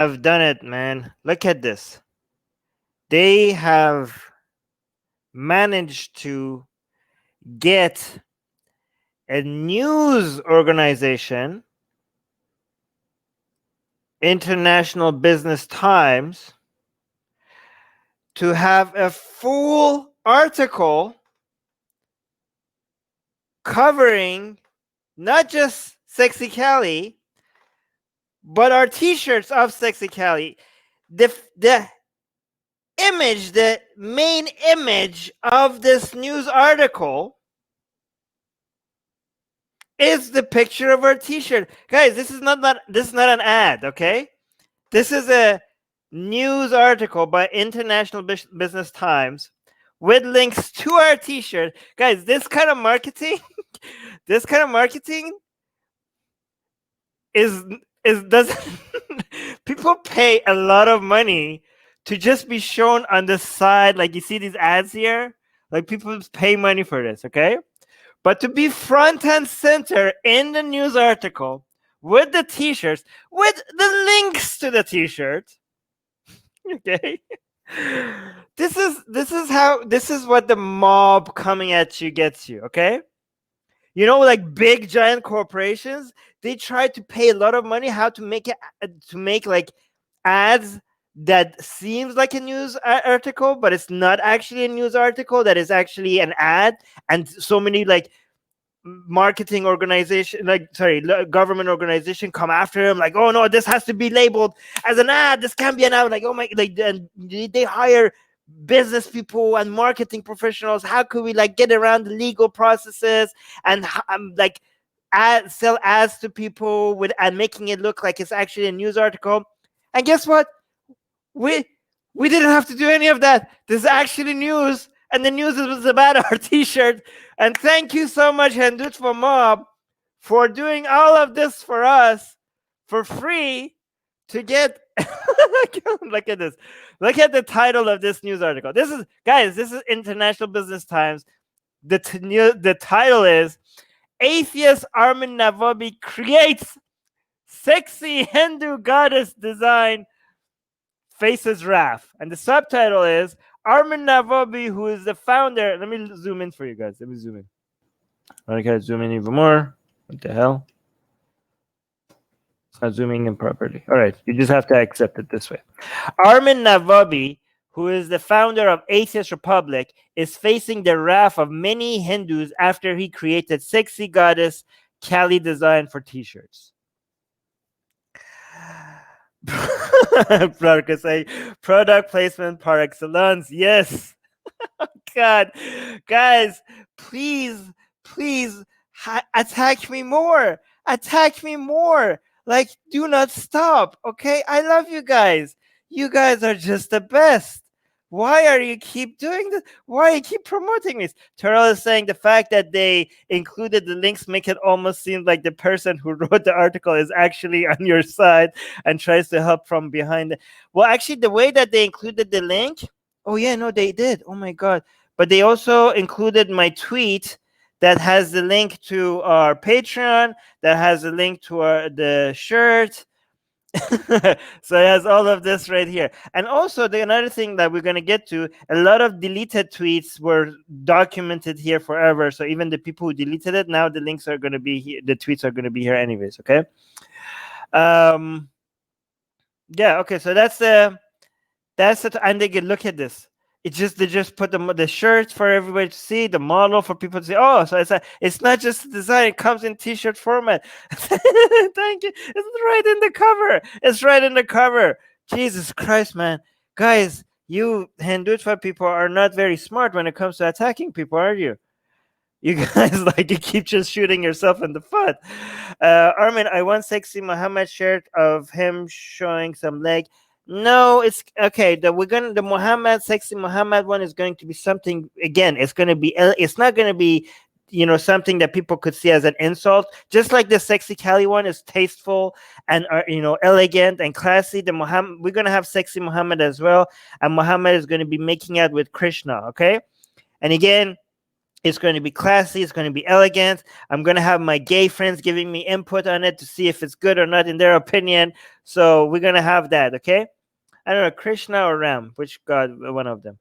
have done it, man. Look at this. They have managed to get a news organization, International Business Times, to have a full article covering not just Sexy Cali, but our t-shirts of Sexy Cali. The image, the main image of this news article is the picture of our t-shirt. Guys, this is not an ad, okay? This is a news article by International Business Times with links to our t-shirt. Guys, this kind of marketing is doesn't people pay a lot of money to just be shown on the side, like you see these ads here, like people pay money for this, okay? But to be front and center in the news article with the t-shirts, with the links to the t-shirt, okay? This is what the mob coming at you gets you, okay? You know, like big giant corporations, they try to pay a lot of money how to make like ads that seems like a news article, but it's not actually a news article, that is actually an ad. And so many like marketing organization, government organization come after him, like, oh no, this has to be labeled as an ad, this can't be an ad, like, oh my, like, and they hire business people and marketing professionals. How could we like get around the legal processes and like sell ads to people with and making it look like it's actually a news article? And guess what? We didn't have to do any of that. This is actually news, and the news was about our t-shirt. And thank you so much, Hindutva mob, for doing all of this for us for free to get. Look at this. Look at the title of this news article. This is International Business Times. The title is Atheist Armin Navabi creates sexy Hindu goddess design faces wrath. And the subtitle is Armin Navabi, who is the founder. Let me zoom in for you guys. Let me zoom in. I gotta zoom in even more. What the hell? It's not zooming in properly. All right, you just have to accept it this way. Armin Navabi, who is the founder of Atheist Republic, is facing the wrath of many Hindus after he created sexy goddess Kali design for t-shirts. Product placement par excellence. Yes. God, guys, please attack me more. Like, do not stop. Okay, I love you guys. You guys are just the best. Why are you keep doing this? Why you keep promoting this? Terrell is saying the fact that they included the links make it almost seem like the person who wrote the article is actually on your side and tries to help from behind. Well, actually, the way that they included the link, oh yeah, no, they did. Oh my God. But they also included my tweet that has the link to our Patreon, that has a link to the shirt. So it has all of this right here. And also another thing that we're going to get to, a lot of deleted tweets were documented here forever. So even the people who deleted it, now the links are going to be here, the tweets are going to be here anyways. Okay. Yeah. Okay. So that's and they can look at this. They just put the shirts for everybody to see, the model for people to see. Oh, so it's not just the design; it comes in T-shirt format. Thank you. It's right in the cover. Jesus Christ, man, guys, you Hindutva people are not very smart when it comes to attacking people, are you? You guys you keep just shooting yourself in the foot. Armin, I want sexy Muhammad shirt of him showing some leg. No, it's okay. The Muhammad sexy Muhammad one is going to be something. Again, it's going to be. It's not going to be, something that people could see as an insult. Just like the sexy Cali one is tasteful and elegant and classy. We're going to have sexy Muhammad as well, and Muhammad is going to be making out with Krishna. Okay, and again, It's going to be classy. It's going to be elegant. I'm going to have my gay friends giving me input on it to see if it's good or not in their opinion. So we're going to have that, okay? I don't know, Krishna or Ram, which god, one of them.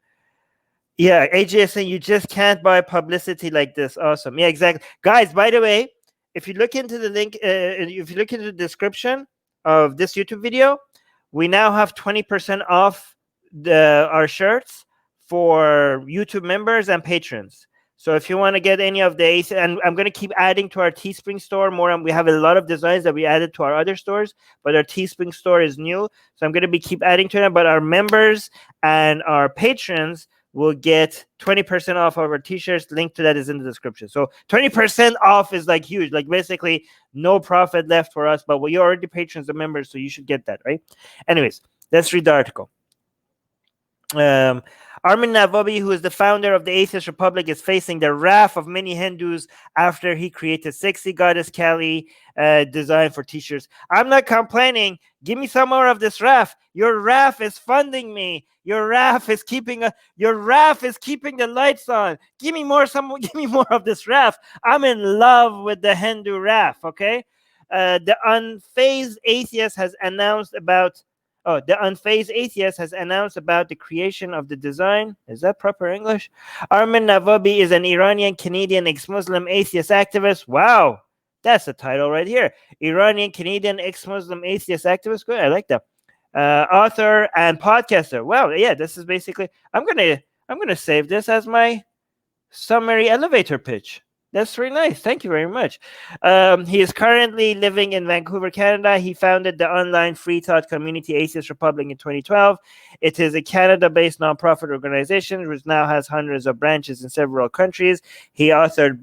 Yeah, AJ is saying you just can't buy publicity like this. Awesome. Yeah, exactly. Guys, by the way, if you look into the link, if you look into the description of this YouTube video, we now have 20% off our shirts for YouTube members and patrons. So if you want to get any of the Ace, and I'm going to keep adding to our Teespring store more, and we have a lot of designs that we added to our other stores, but our Teespring store is new, so I'm going to be keep adding to them. But our members and our patrons will get 20% off of our t-shirts. Link to that is in the description. So 20% off is like huge, like basically no profit left for us, but we already patrons and members, so you should get that, right? Anyways, let's read the article. Armin Navabi, who is the founder of the Atheist Republic, is facing the wrath of many Hindus after he created sexy goddess Kali design for t-shirts. I'm not complaining. Give me some more of this wrath. Your wrath is funding me. Your wrath is keeping the lights on. Give me more of this wrath. I'm in love with the Hindu wrath, okay? The unfazed atheist has announced about the unfazed atheist has announced about the creation of the design. Is that proper English? Armin Navabi is an Iranian-Canadian ex-Muslim atheist activist. Wow, that's the title right here. Iranian-Canadian ex-Muslim atheist activist. Good, I like that. Author and podcaster. Wow, yeah, this is basically. I'm gonna save this as my summary elevator pitch. That's very nice. Thank you very much. He is currently living in Vancouver, Canada. He founded the online free thought community Atheist Republic in 2012. It is a Canada-based nonprofit organization which now has hundreds of branches in several countries. He authored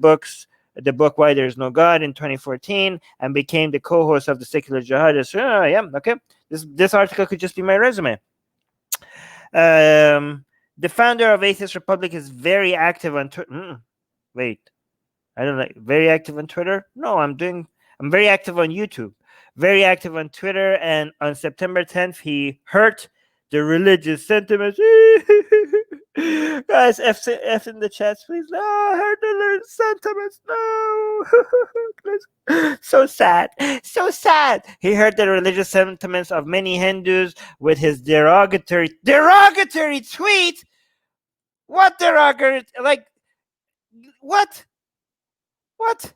the book Why There Is No God in 2014 and became the co-host of the Secular Jihadist. Yeah, okay. This article could just be my resume. The founder of Atheist Republic is very active on Twitter. Wait. I don't like very active on Twitter. No, I'm very active on YouTube, very active on Twitter. And on September 10th, he hurt the religious sentiments. Guys, F in the chats, please. No, hurt the religious sentiments. No. So sad. So sad. He hurt the religious sentiments of many Hindus with his derogatory tweet. What derogatory? Like, what? What?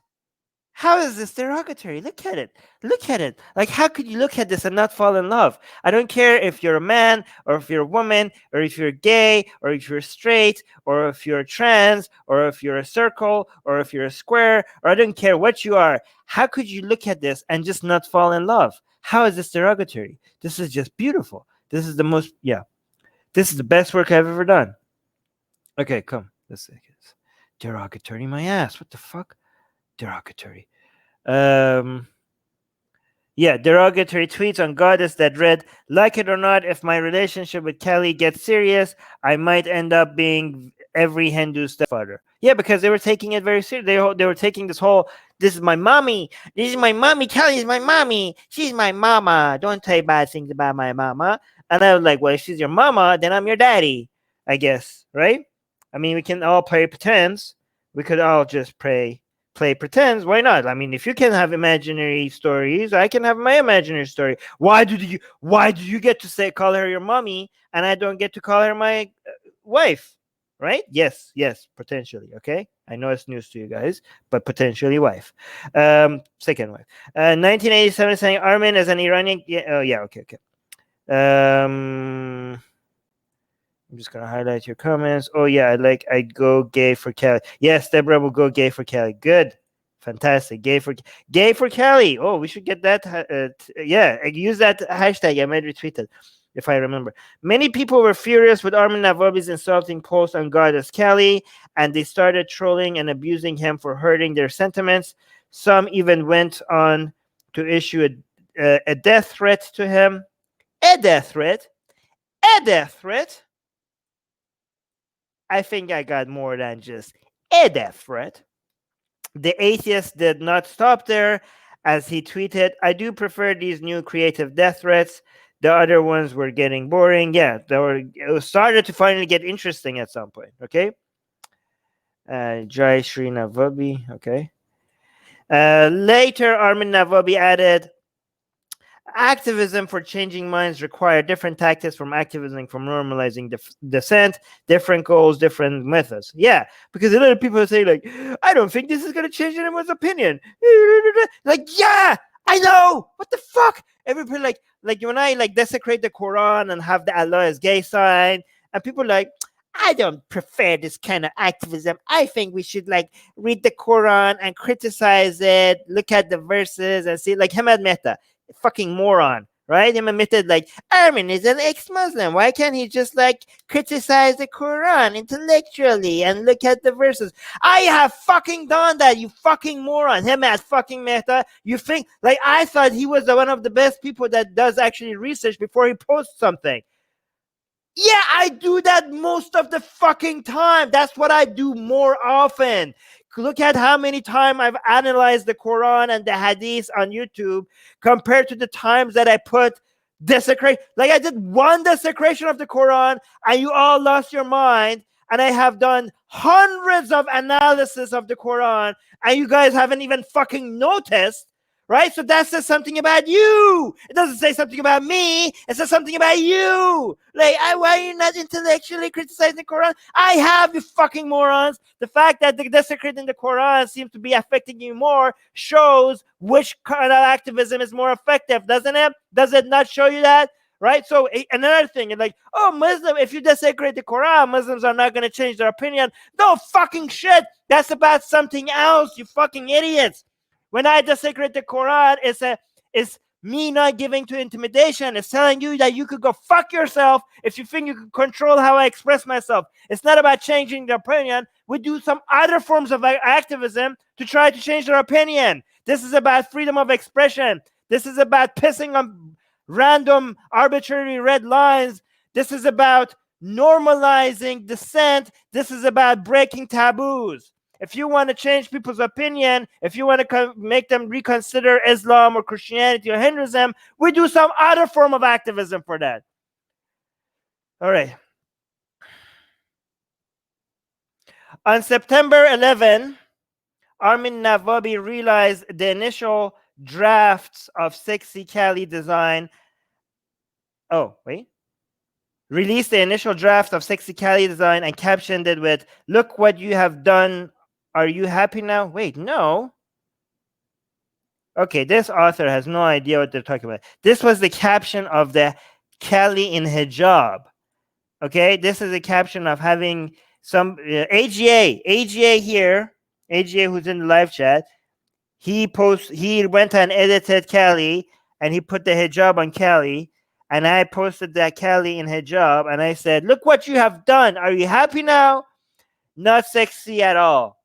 How is this derogatory? Look at it. Look at it. Like, how could you look at this and not fall in love? I don't care if you're a man or if you're a woman or if you're gay or if you're straight or if you're trans or if you're a circle or if you're a square, or I don't care what you are. How could you look at this and just not fall in love? How is this derogatory? This is just beautiful. This is this is the best work I've ever done. Okay, come. Let's see. Derogatory my ass. What the fuck? Derogatory. Derogatory tweets on goddess that read, like it or not, if my relationship with Kali gets serious, I might end up being every Hindu stepfather. Yeah, because they were taking it very serious. They were taking this is my mommy. This is my mommy. Kali is my mommy. She's my mama. Don't say bad things about my mama. And I was like, well, if she's your mama, then I'm your daddy, I guess, right? I mean, we can all play pretends. We could all just play pretends. Why not? I mean, if you can have imaginary stories, I can have my imaginary story. Why do you get to call her your mommy and I don't get to call her my wife? Right? Yes, potentially. Okay, I know it's news to you guys, but potentially wife. Second wife. 1987 saying Armin as an Iranian. Okay. I'm just gonna highlight your comments. Oh yeah, I'd go gay for Cali. Yes, Deborah will go gay for Cali. Good, fantastic. Gay for Cali. Oh, we should get that. Use that hashtag. I might retweet it if I remember. Many people were furious with Armin Navabi's insulting post on goddess Kali, and they started trolling and abusing him for hurting their sentiments. Some even went on to issue a death threat to him. A death threat. I think I got more than just a death threat. The atheist did not stop there, as he tweeted, I do prefer these new creative death threats. The other ones were getting boring. Yeah, it started to finally get interesting at some point, okay? Jai Shri Navabi. Okay. Later, Armin Navabi added, activism for changing minds require different tactics from activism from normalizing dissent, different goals, different methods. Yeah, because a lot of people say like, I don't think this is going to change anyone's opinion. Like, yeah, I know. What the fuck? Everybody like when I like desecrate the Quran and have the Allah is gay sign, and people like, I don't prefer this kind of activism. I think we should like read the Quran and criticize it, look at the verses and see, like Hamad Mehta, fucking moron, right? Him admitted like Armin is an ex-Muslim. Why can't he just like criticize the Quran intellectually and look at the verses? I have fucking done that, you fucking moron. Him at fucking Mehta. You think like I thought he was one of the best people that does actually research before he posts something. Yeah, I do that most of the fucking time. That's what I do more often. Look at how many times I've analyzed the Quran and the Hadith on YouTube compared to the times that I put desecrate. Like I did one desecration of the Quran and you all lost your mind. And I have done hundreds of analysis of the Quran and you guys haven't even fucking noticed. Right? So that says something about you. It doesn't say something about me. It says something about you. Like, why are you not intellectually criticizing the Quran? I have, you fucking morons. The fact that the desecrating the Quran seems to be affecting you more shows which kind of activism is more effective, doesn't it? Does it not show you that? Right? So another thing, like, oh, Muslim, if you desecrate the Quran, Muslims are not going to change their opinion. No fucking shit. That's about something else, you fucking idiots. When I desecrate the Quran, it's me not giving to intimidation. It's telling you that you could go fuck yourself if you think you can control how I express myself. It's not about changing their opinion. We do some other forms of activism to try to change their opinion. This is about freedom of expression. This is about pissing on random, arbitrary red lines. This is about normalizing dissent. This is about breaking taboos. If you want to change people's opinion, if you want to make them reconsider Islam or Christianity or Hinduism, we do some other form of activism for that. All right. On September 11, Armin Navabi realized the initial drafts of Sexy Cali design. Oh, wait. Released the initial draft of Sexy Cali design and captioned it with, "Look what you have done. Are you happy now?" Wait, no. Okay, this author has no idea what they're talking about. This was the caption of the Cali in hijab. Okay, this is a caption of having some AGA here, AGA who's in the live chat. He went and edited Cali and he put the hijab on Cali. And I posted that Cali in hijab and I said, "Look what you have done. Are you happy now?" Not sexy at all.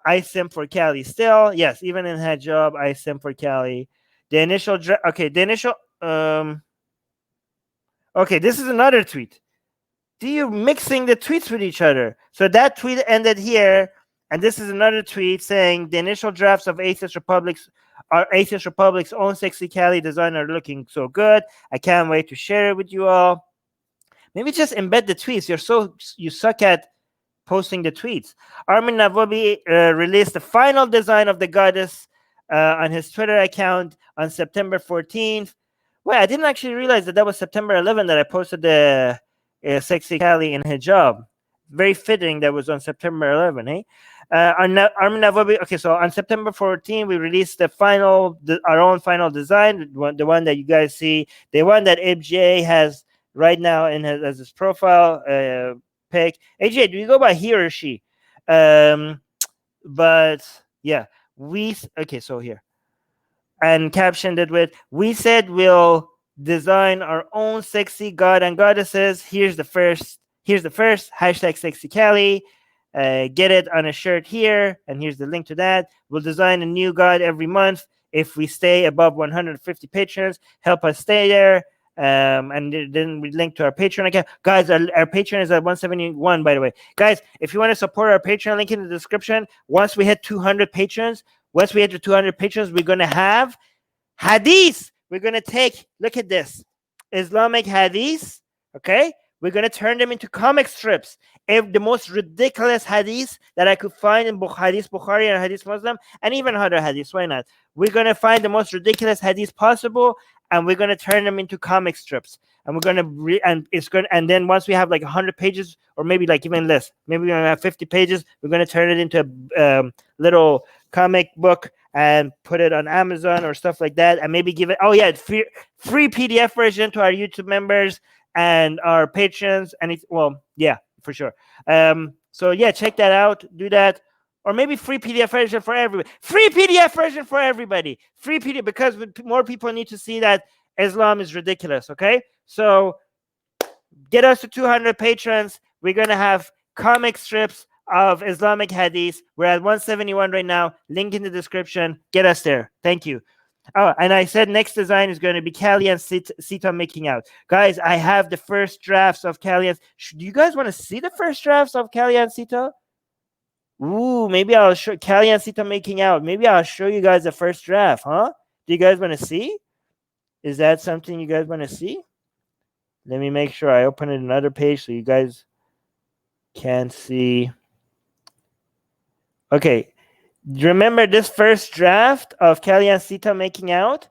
I simp for Cali still. Yes, even in hijab, I simp for Cali. The initial okay, this is another tweet. Do you mixing the tweets with each other? So that tweet ended here, and this is another tweet saying the initial drafts of Atheist Republic's own Sexy Cali design are looking so good. I can't wait to share it with you all. Maybe just embed the tweets. You suck at posting the tweets. Armin Navabi released the final design of the goddess on his Twitter account on September 14th. Wait, I didn't actually realize that was September 11th that I posted the Sexy Cali in hijab. Very fitting that was on September 11th, eh? Armin Navabi. Okay, so on September 14th, we released our own final design, the one that you guys see, the one that AJ has right now as his profile pick. AJ, do you go by he or she? But yeah, so here. And captioned it with, "We said we'll design our own sexy god and goddesses. Here's the first hashtag Sexy Cali. Get it on a shirt here, and here's the link to that. We'll design a new god every month if we stay above 150 patrons. Help us stay there." And then we link to our Patreon account. Guys, our Patreon is at 171, by the way. Guys, if you want to support our Patreon, link in the description. Once we hit 200 patrons, we're going to have hadith. We're going to take, look at this, Islamic hadith, okay? We're going to turn them into comic strips the most ridiculous hadith that I could find in Hadith Bukhari and Hadith Muslim, and even other hadiths. Why not? We're gonna find the most ridiculous hadith possible, and we're gonna turn them into comic strips. And we're gonna and then once we have like 100 pages, or maybe like even less, maybe we're gonna have 50 pages. We're gonna turn it into a little comic book and put it on Amazon or stuff like that, and maybe give it. Oh yeah, free PDF version to our YouTube members and our patrons, and it's yeah, for sure. So yeah, check that out. Do that, or maybe free PDF version for everybody. Free PDF version for everybody. Free PDF, because more people need to see that Islam is ridiculous. Okay, so get us to 200 patrons. We're gonna have comic strips of Islamic hadith. We're at 171 right now. Link in the description. Get us there. Thank you. Oh, and I said next design is going to be Cali and Sita making out. Guys, I have the first drafts of Cali and... Do you guys want to see the first drafts of Cali and Sita? Ooh, maybe I'll show Cali and Sita making out. Maybe I'll show you guys the first draft, huh? Do you guys want to see? Is that something you guys want to see? Let me make sure I open it another page so you guys can see. Okay. Remember this first draft of Cali and Sita making out?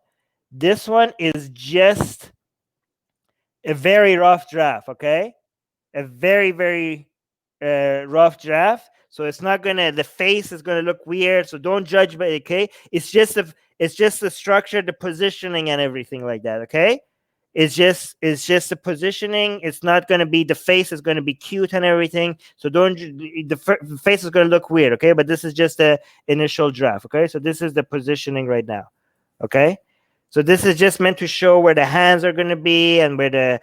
This one is just a very rough draft, okay? A very, very rough draft. So it's not gonna, the face is gonna look weird. So don't judge by it, okay? It's just the structure, the positioning, and everything like that, okay? It's just the positioning. It's not going to be, the face is going to be cute and everything. So the face is going to look weird, okay? But this is just the initial draft, okay? So this is the positioning right now, okay? So this is just meant to show where the hands are going to be and where the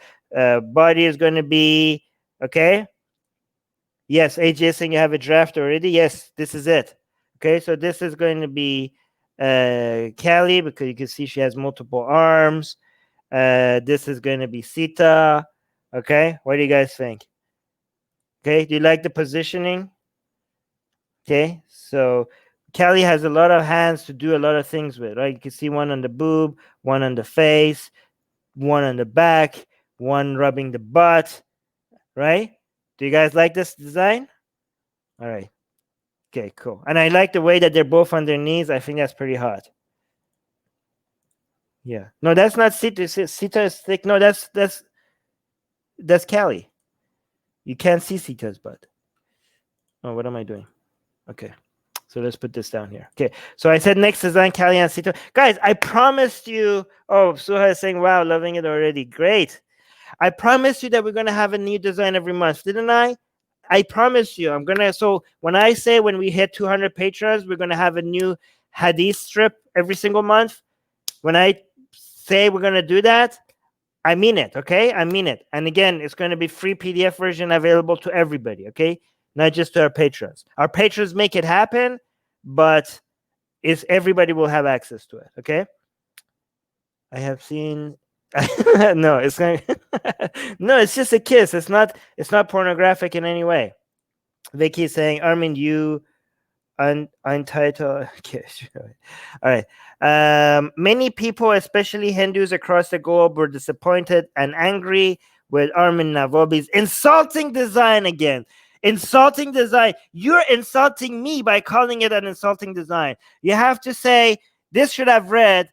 body is going to be, okay? Yes, AJ is saying you have a draft already. Yes, this is it. Okay, so this is going to be Cali, because you can see she has multiple arms. This is going to be Sita. Okay, what do you guys think? Okay, do you like the positioning? Okay, so Cali has a lot of hands to do a lot of things with, right? You can see one on the boob, one on the face, one on the back, one rubbing the butt, right? Do you guys like this design? All right. Okay, cool. And I like the way that they're both on their knees. I think that's pretty hot. Yeah. No, that's not Sita. Sita is thick. No, that's Cali. You can't see Sita's butt. Oh, what am I doing? Okay. So let's put this down here. Okay. So I said next design, Cali and Sita. Guys, I promised you. Oh, Suha is saying, wow, loving it already. Great. I promised you that we're going to have a new design every month, didn't I? I promise you. So when I say when we hit 200 patrons, we're going to have a new hadith strip every single month. When I say we're going to do that, I mean it, okay? I mean it. And again, it's going to be free PDF version available to everybody, okay? Not just to our patrons. Our patrons make it happen, but everybody will have access to it, okay? I have seen... no, it's going no, it's just a kiss. It's not pornographic in any way. Vicky is saying, Armin, you untitled. Okay, sure. All right. Many people, especially Hindus across the globe, were disappointed and angry with Armin Navabi's insulting design again. Insulting design. You're insulting me by calling it an insulting design. You have to say, this should have read,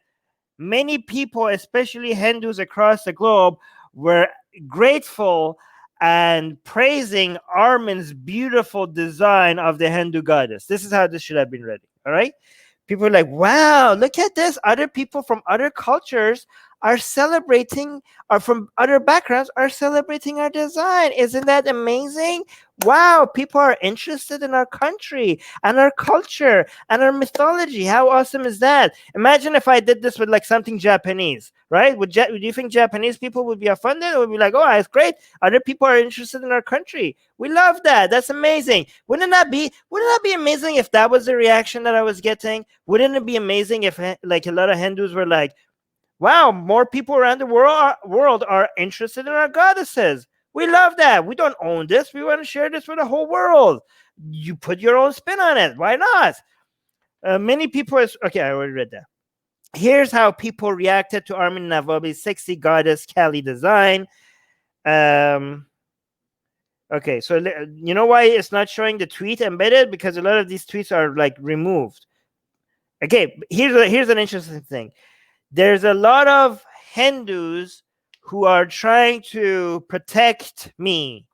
many people, especially Hindus across the globe, were grateful and praising Armin's beautiful design of the Hindu goddess. This is how this should have been read. All right? People are like, wow, look at this. Other people from other cultures are celebrating, or from other backgrounds are celebrating our design. Isn't that amazing? Wow, people are interested in our country and our culture and our mythology. How awesome is that? Imagine if I did this with like something Japanese, right? Would you think Japanese people would be offended, or would be like, oh, it's great. Other people are interested in our country. We love that. That's amazing. Wouldn't that be amazing if that was the reaction that I was getting? Wouldn't it be amazing if like a lot of Hindus were like, wow, more people around the world are interested in our goddesses. We love that. We don't own this. We want to share this with the whole world. You put your own spin on it. Why not? Many people... Okay, I already read that. Here's how people reacted to Armin Navabi's sexy goddess Cali design. Okay, so you know why it's not showing the tweet embedded? Because a lot of these tweets are like removed. Okay, here's an interesting thing. There's a lot of Hindus who are trying to protect me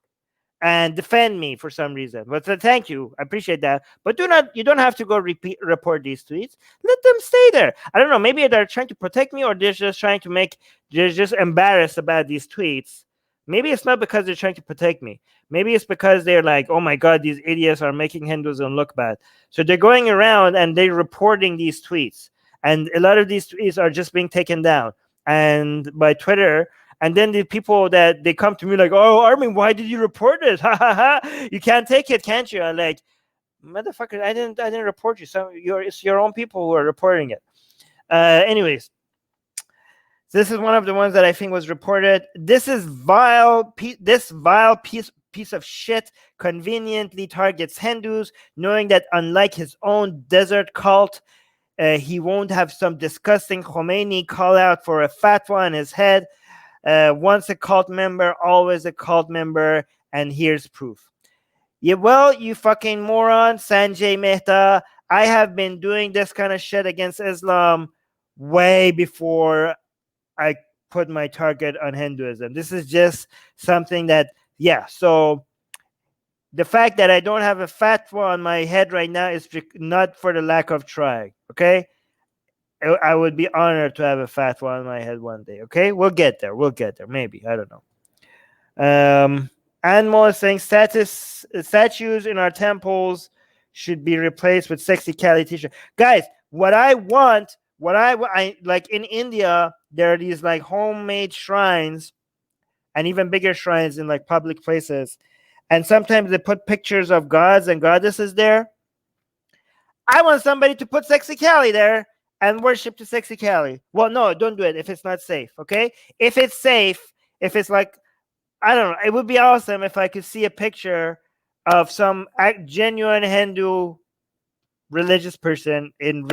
and defend me for some reason. But thank you, I appreciate that. But you don't have to go report these tweets. Let them stay there. I don't know. Maybe they're trying to protect me, or they're just trying to they're just embarrassed about these tweets. Maybe it's not because they're trying to protect me. Maybe it's because they're like, oh my God, these idiots are making Hinduism look bad. So they're going around and they're reporting these tweets. And a lot of these tweets are just being taken down and by Twitter. And then the people that they come to me like, oh, Armin, why did you report it? Ha ha ha! You can't take it, can't you? I'm like, motherfucker, I didn't report you. So it's your own people who are reporting it. Anyways, this is one of the ones that I think was reported. This is vile. This vile piece of shit conveniently targets Hindus, knowing that unlike his own desert cult, he won't have some disgusting Khomeini call out for a fatwa on his head. Once a cult member, always a cult member, and here's proof. Yeah, well, you fucking moron, Sanjay Mehta, I have been doing this kind of shit against Islam way before I put my target on Hinduism. This is just something that, yeah, so the fact that I don't have a fatwa on my head right now is not for the lack of trying, okay? I would be honored to have a fatwa on my head one day. Okay, we'll get there. Maybe, I don't know. Anmo is saying statues in our temples should be replaced with sexy Cali t-shirt. Guys, what I like in India, there are these like homemade shrines and even bigger shrines in like public places, and sometimes they put pictures of gods and goddesses there. I want somebody to put sexy Cali there and worship to sexy Cali. Well, no, don't do it if it's not safe, okay? If it's safe, if it's like, I don't know, it would be awesome if I could see a picture of some genuine Hindu religious person in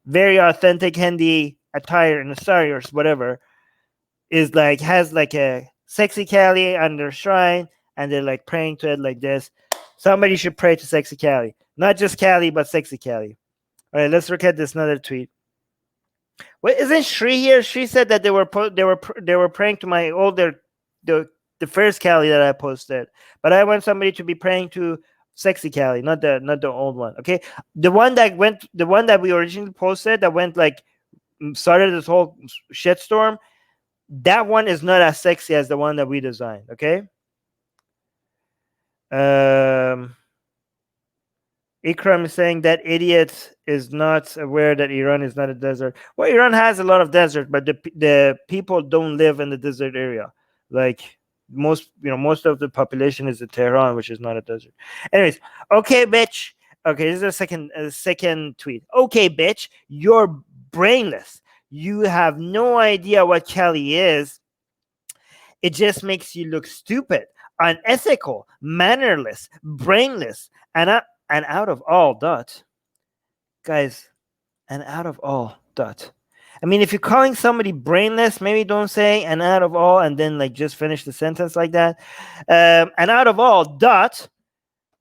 very authentic Hindi attire, in a sari or whatever, is like, has like a sexy Cali on their shrine, and they're like praying to it like this. Somebody should pray to sexy Cali. Not just Cali, but sexy Cali. All right, let's look at this another tweet. Wait, isn't Shri here? Shri said that they were praying to my older the first Cali that I posted, but I want somebody to be praying to sexy Cali, not the old one. Okay, the one that we originally posted that went like started this whole shitstorm. That one is not as sexy as the one that we designed. Okay. Ikram is saying that idiot is not aware that Iran is not a desert. Well, Iran has a lot of desert, but the people don't live in the desert area. Like most of the population is in Tehran, which is not a desert. Anyways, okay, bitch. Okay, this is a second tweet. Okay, bitch, you're brainless. You have no idea what Cali is. It just makes you look stupid, unethical, mannerless, brainless, and out of all guys, and out of all I mean, if you're calling somebody brainless, maybe don't say and out of all and then like just finish the sentence like that. And out of all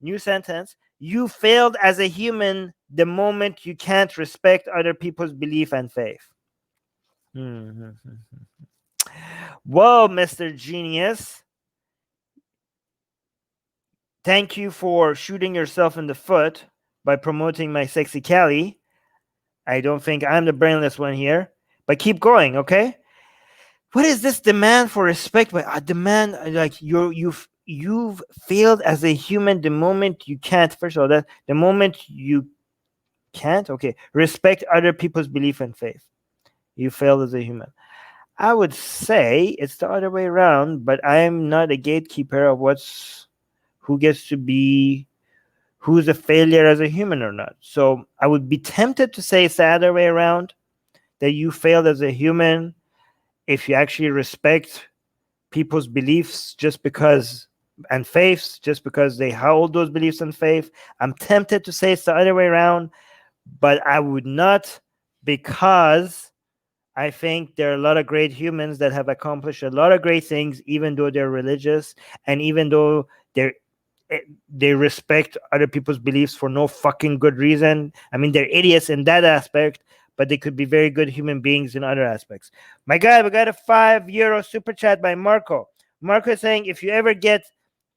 new sentence, you failed as a human the moment you can't respect other people's belief and faith. Whoa, Mr. Genius. Thank you for shooting yourself in the foot by promoting my sexy Cali. I don't think I'm the brainless one here, but keep going, okay? What is this demand for respect? But I demand, like, you've failed as a human the moment you can't. First of all, that the moment you can't, okay, respect other people's belief and faith, you failed as a human. I would say it's the other way around, but I'm not a gatekeeper of who gets to be, who's a failure as a human or not. So I would be tempted to say it's the other way around, that you failed as a human if you actually respect people's beliefs and faiths just because they hold those beliefs and faith. I'm tempted to say it's the other way around, but I would not, because I think there are a lot of great humans that have accomplished a lot of great things, even though they're religious and even though they respect other people's beliefs for no fucking good reason. I mean, they're idiots in that aspect, but they could be very good human beings in other aspects. My God, we got a €5 super chat by Marco. Marco is saying, if you ever get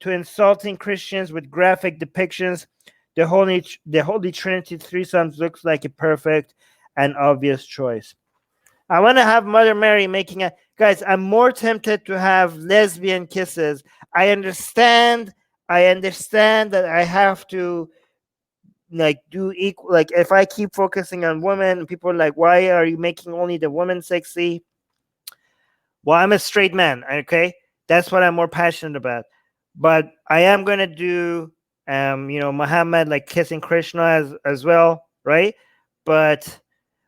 to insulting Christians with graphic depictions, the Holy Trinity threesomes looks like a perfect and obvious choice. I want to have Mother Mary making a... Guys, I'm more tempted to have lesbian kisses. I understand that I have to like do equal, like if I keep focusing on women, people are like, why are you making only the women sexy? Well, I'm a straight man, okay? That's what I'm more passionate about. But I am gonna do Muhammad like kissing Krishna as well, right? But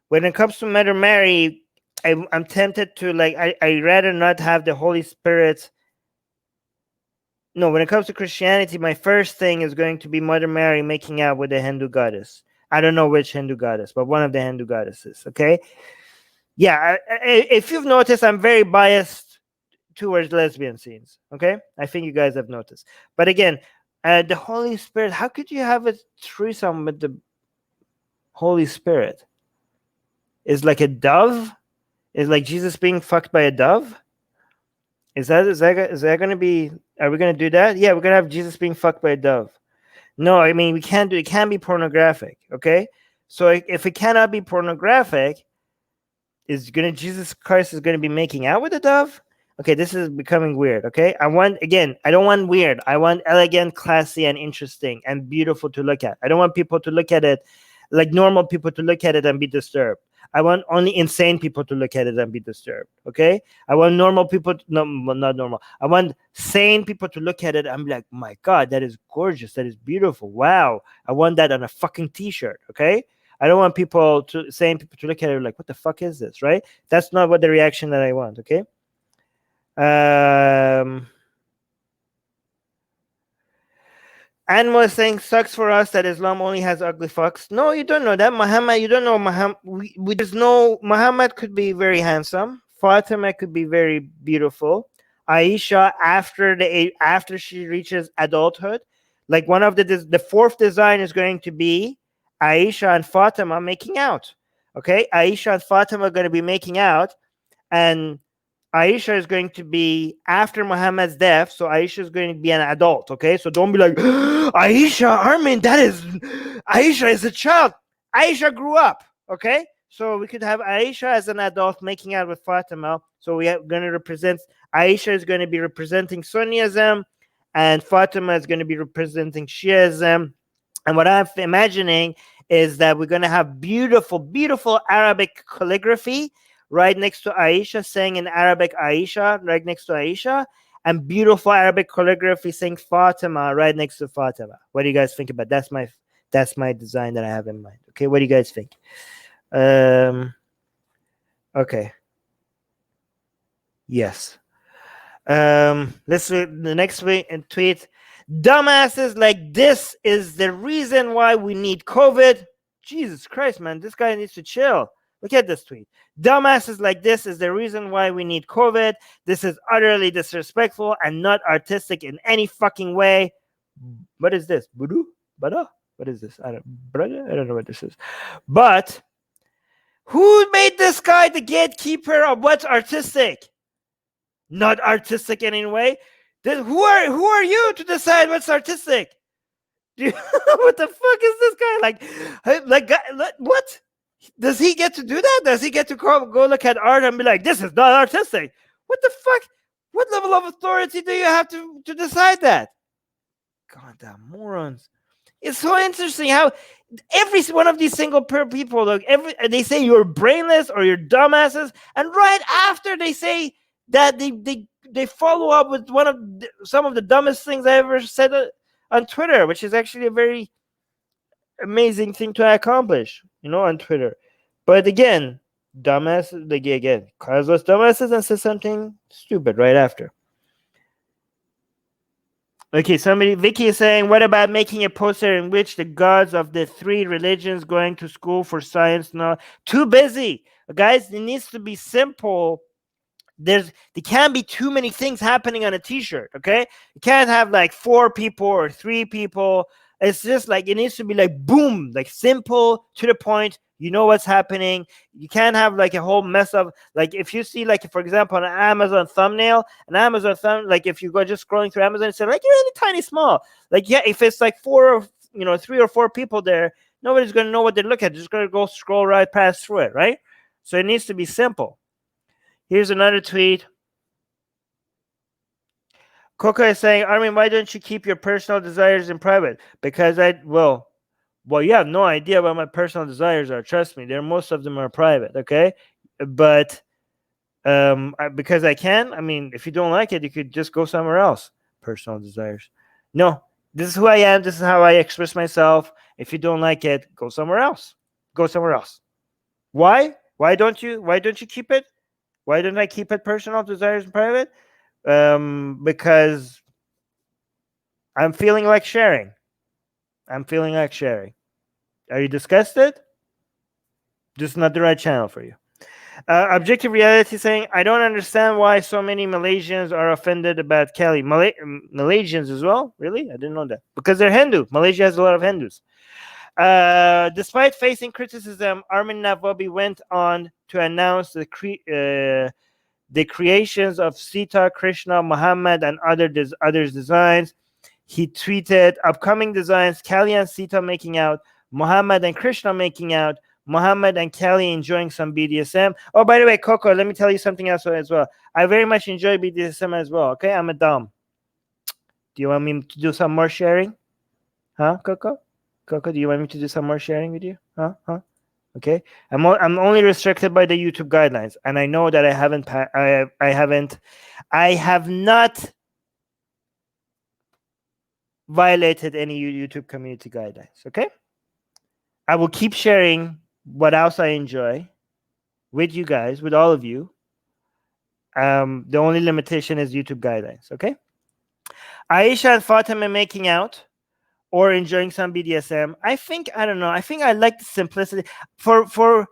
when it comes to Mother Mary, I'm tempted to like I rather not have the Holy Spirit. No, when it comes to Christianity, my first thing is going to be Mother Mary making out with a Hindu goddess. I don't know which Hindu goddess, but one of the Hindu goddesses. Okay, yeah. If you've noticed, I'm very biased towards lesbian scenes. Okay, I think you guys have noticed. But again, the Holy Spirit. How could you have a threesome with the Holy Spirit? Is like a dove? Is like Jesus being fucked by a dove? Is that going to be? Are we going to do that? Yeah, we're going to have Jesus being fucked by a dove. No, I mean we can't do. It can't be pornographic. Okay, so if it cannot be pornographic, Jesus Christ is going to be making out with a dove? Okay, this is becoming weird. Okay, I don't want weird. I want elegant, classy, and interesting and beautiful to look at. I don't want people to look at it like normal people to look at it and be disturbed. I want only insane people to look at it and be disturbed. Okay, I want normal people. No, not normal. I want sane people to look at it and be like, "My God, that is gorgeous. That is beautiful. Wow, I want that on a fucking t-shirt." Okay. I don't want sane people to look at it like, what the fuck is this, right? That's not what the reaction that I want, okay? Anmo is saying, sucks for us that Islam only has ugly fucks. No, you don't know that. Muhammad, you don't know Muhammad. There's no... Muhammad could be very handsome. Fatima could be very beautiful. Aisha, after she reaches adulthood, like one of the fourth design is going to be Aisha and Fatima making out. Okay, Aisha and Fatima are going to be making out, and Aisha is going to be after Muhammad's death, so Aisha is going to be an adult. Okay, so don't be like, Aisha, Armin, Aisha is a child. Aisha grew up. Okay, so we could have Aisha as an adult making out with Fatima. So we are going to represent... Aisha is going to be representing Sunnism, and Fatima is going to be representing Shiism. And what I'm imagining is that we're going to have beautiful, beautiful Arabic calligraphy right next to Aisha, saying in Arabic Aisha, right next to Aisha, and beautiful Arabic calligraphy saying Fatima right next to Fatima. What do you guys think about that? That's my design that I have in mind. Okay, what do you guys think? Okay. Yes. Let's read the next tweet. Dumbasses like this is the reason why we need COVID. Jesus Christ, man, this guy needs to chill. Look at this tweet. Dumbasses like this is the reason why we need COVID. This is utterly disrespectful and not artistic in any fucking way. What is this? Budu? Bada? What is this? I don't know what this is. But who made this guy the gatekeeper of what's artistic? Not artistic in any way. Who are you to decide what's artistic? What the fuck is this guy like? What does he get to do that? Does he get to go look at art and be like, this is not artistic? What the fuck? What level of authority do you have to decide that? Goddamn morons! It's so interesting how every one of these single people, like they say you're brainless or you're dumbasses, and right after they say that they follow up with some of the dumbest things I ever said on Twitter, which is actually a very amazing thing to accomplish, on Twitter. But again, dumbasses, calls us dumbasses and says something stupid right after. Okay, Vicky is saying, what about making a poster in which the gods of the three religions going to school for science? No, too busy. guys. It needs to be simple. There can't be too many things happening on a t-shirt. Okay, you can't have like 4 people or 3 people. It's just like it needs to be like boom, like simple, to the point. You know what's happening. You can't have like a whole mess of, like, if you see, like, for example, an Amazon thumbnail, like if you go just scrolling through Amazon, it's like really tiny small. Like, yeah, if it's like 4 or 3 or 4 people there, nobody's gonna know what they look at. They're just gonna go scroll right past through it, right? So it needs to be simple. Here's another tweet. Coco is saying, Armin, why don't you keep your personal desires in private? Because well, you have no idea what my personal desires are. Trust me, most of them are private, okay? But because I can, I mean, if you don't like it, you could just go somewhere else. Personal desires. No, this is who I am. This is how I express myself. If you don't like it, go somewhere else. Go somewhere else. Why? Why don't you keep it? Why don't I keep it personal desires in private? Because I'm feeling like sharing. I'm feeling like sharing. Are you disgusted? This is not the right channel for you. Objective Reality saying, I don't understand why so many Malaysians are offended about Cali. Malaysians as well? Really? I didn't know that. Because they're Hindu. Malaysia has a lot of Hindus. Despite facing criticism, Armin Navabi went on to announce the creations of Sita, Krishna, Muhammad, and others designs. He tweeted, upcoming designs, Cali and Sita making out, Muhammad and Krishna making out, Muhammad and Cali enjoying some BDSM. Oh, by the way, Coco, let me tell you something else as well. I very much enjoy BDSM as well, okay? I'm a dom. Do you want me to do some more sharing? Huh, Coco? Coco, do you want me to do some more sharing with you? Huh? Okay, I'm only restricted by the YouTube guidelines, and I know that I have not violated any YouTube community guidelines. Okay, I will keep sharing what else I enjoy with you guys, with all of you. The only limitation is YouTube guidelines. Okay, Aisha and Fatima making out or enjoying some BDSM. I don't know. I think I like the simplicity. For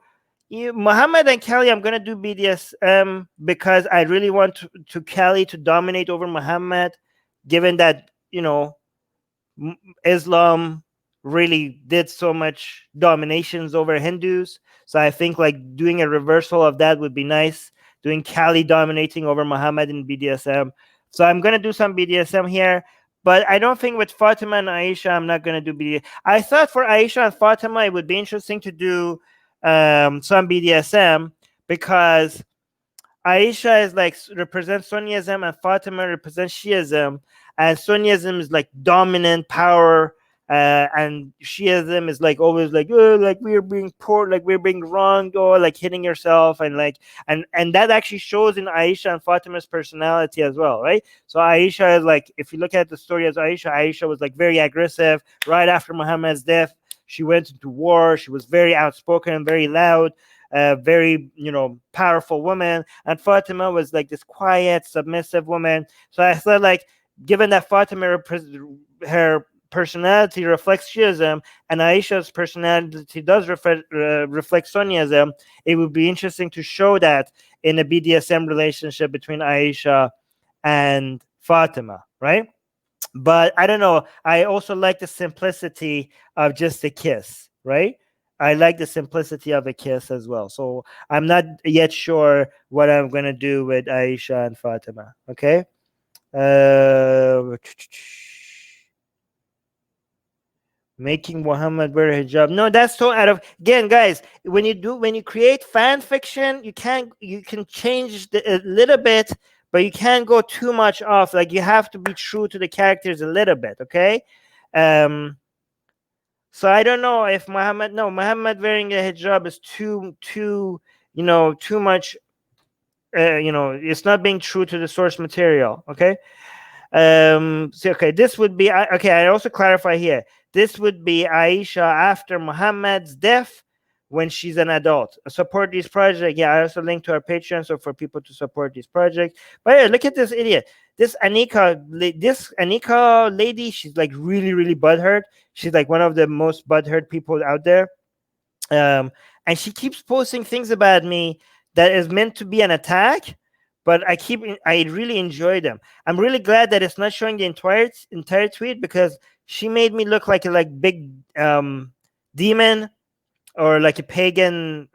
Muhammad and Cali, I'm gonna do BDSM because I really want to Cali to dominate over Muhammad, given that Islam really did so much dominations over Hindus. So I think like doing a reversal of that would be nice. Doing Cali dominating over Muhammad in BDSM. So I'm gonna do some BDSM here. But I don't think with Fatima and Aisha, I'm not going to do BDSM. I thought for Aisha and Fatima, it would be interesting to do some BDSM because Aisha is like represents Sunnism and Fatima represents Shiism. And Sunnism is like dominant power. And Shiism is like always like, oh, like we're being poor, like we're being wronged, or like hitting yourself, and like and that actually shows in Aisha and Fatima's personality as well, right? So Aisha is like, if you look at the story as Aisha was like very aggressive right after Muhammad's death. She went into war. She was very outspoken, very loud, very powerful woman. And Fatima was like this quiet, submissive woman. So I thought like, given that Fatima her personality reflects Shiism and Aisha's personality does reflect Sunnism, it would be interesting to show that in a BDSM relationship between Aisha and Fatima, right? But I don't know. I also like the simplicity of just a kiss, right? I like the simplicity of a kiss as well. So I'm not yet sure what I'm going to do with Aisha and Fatima, okay? Making Muhammad wear a hijab. No, that's so out of, again, guys, when you create fan fiction, you can change a little bit, but you can't go too much off. Like, you have to be true to the characters a little bit, okay? So I don't know if Muhammad wearing a hijab is too much. It's not being true to the source material, okay? So okay, this would be okay. I also clarify here. This would be Aisha after Muhammad's death, when she's an adult. Support these projects. Yeah, I also link to our Patreon, so for people to support these projects. But yeah, look at this idiot. This Anika lady, she's like really, really butthurt. She's like one of the most butthurt people out there. um, and she keeps posting things about me that is meant to be an attack, but I really enjoy them. I'm really glad that it's not showing the entire tweet, because she made me look like a big demon, or like a pagan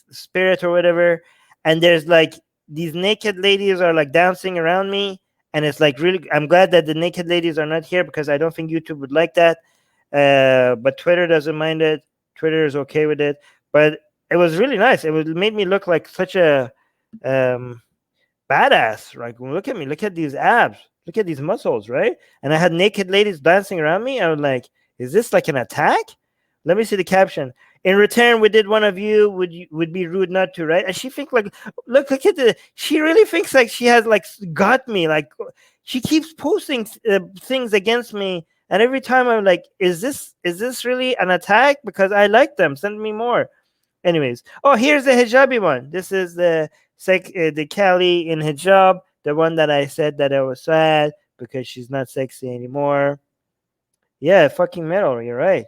spirit or whatever. And there's like these naked ladies are like dancing around me, and it's like really, I'm glad that the naked ladies are not here, because I don't think YouTube would like that. But Twitter doesn't mind it. Twitter is okay with it. But it was really nice. Made me look like such a um, badass. Like, look at me, look at these abs, look at these muscles, right? And I had naked ladies dancing around me. I was like, is this like an attack? Let me see the caption. In return, we did one of you would be rude not to, right? And she think like, look at the. She really thinks like she has like got me. Like, she keeps posting things against me, and every time I'm like, is this really an attack? Because I like them. Send me more. Anyways, oh, here's the hijabi one. This is the Cali in hijab, the one that I said that I was sad because she's not sexy anymore. Yeah, fucking metal. You're right.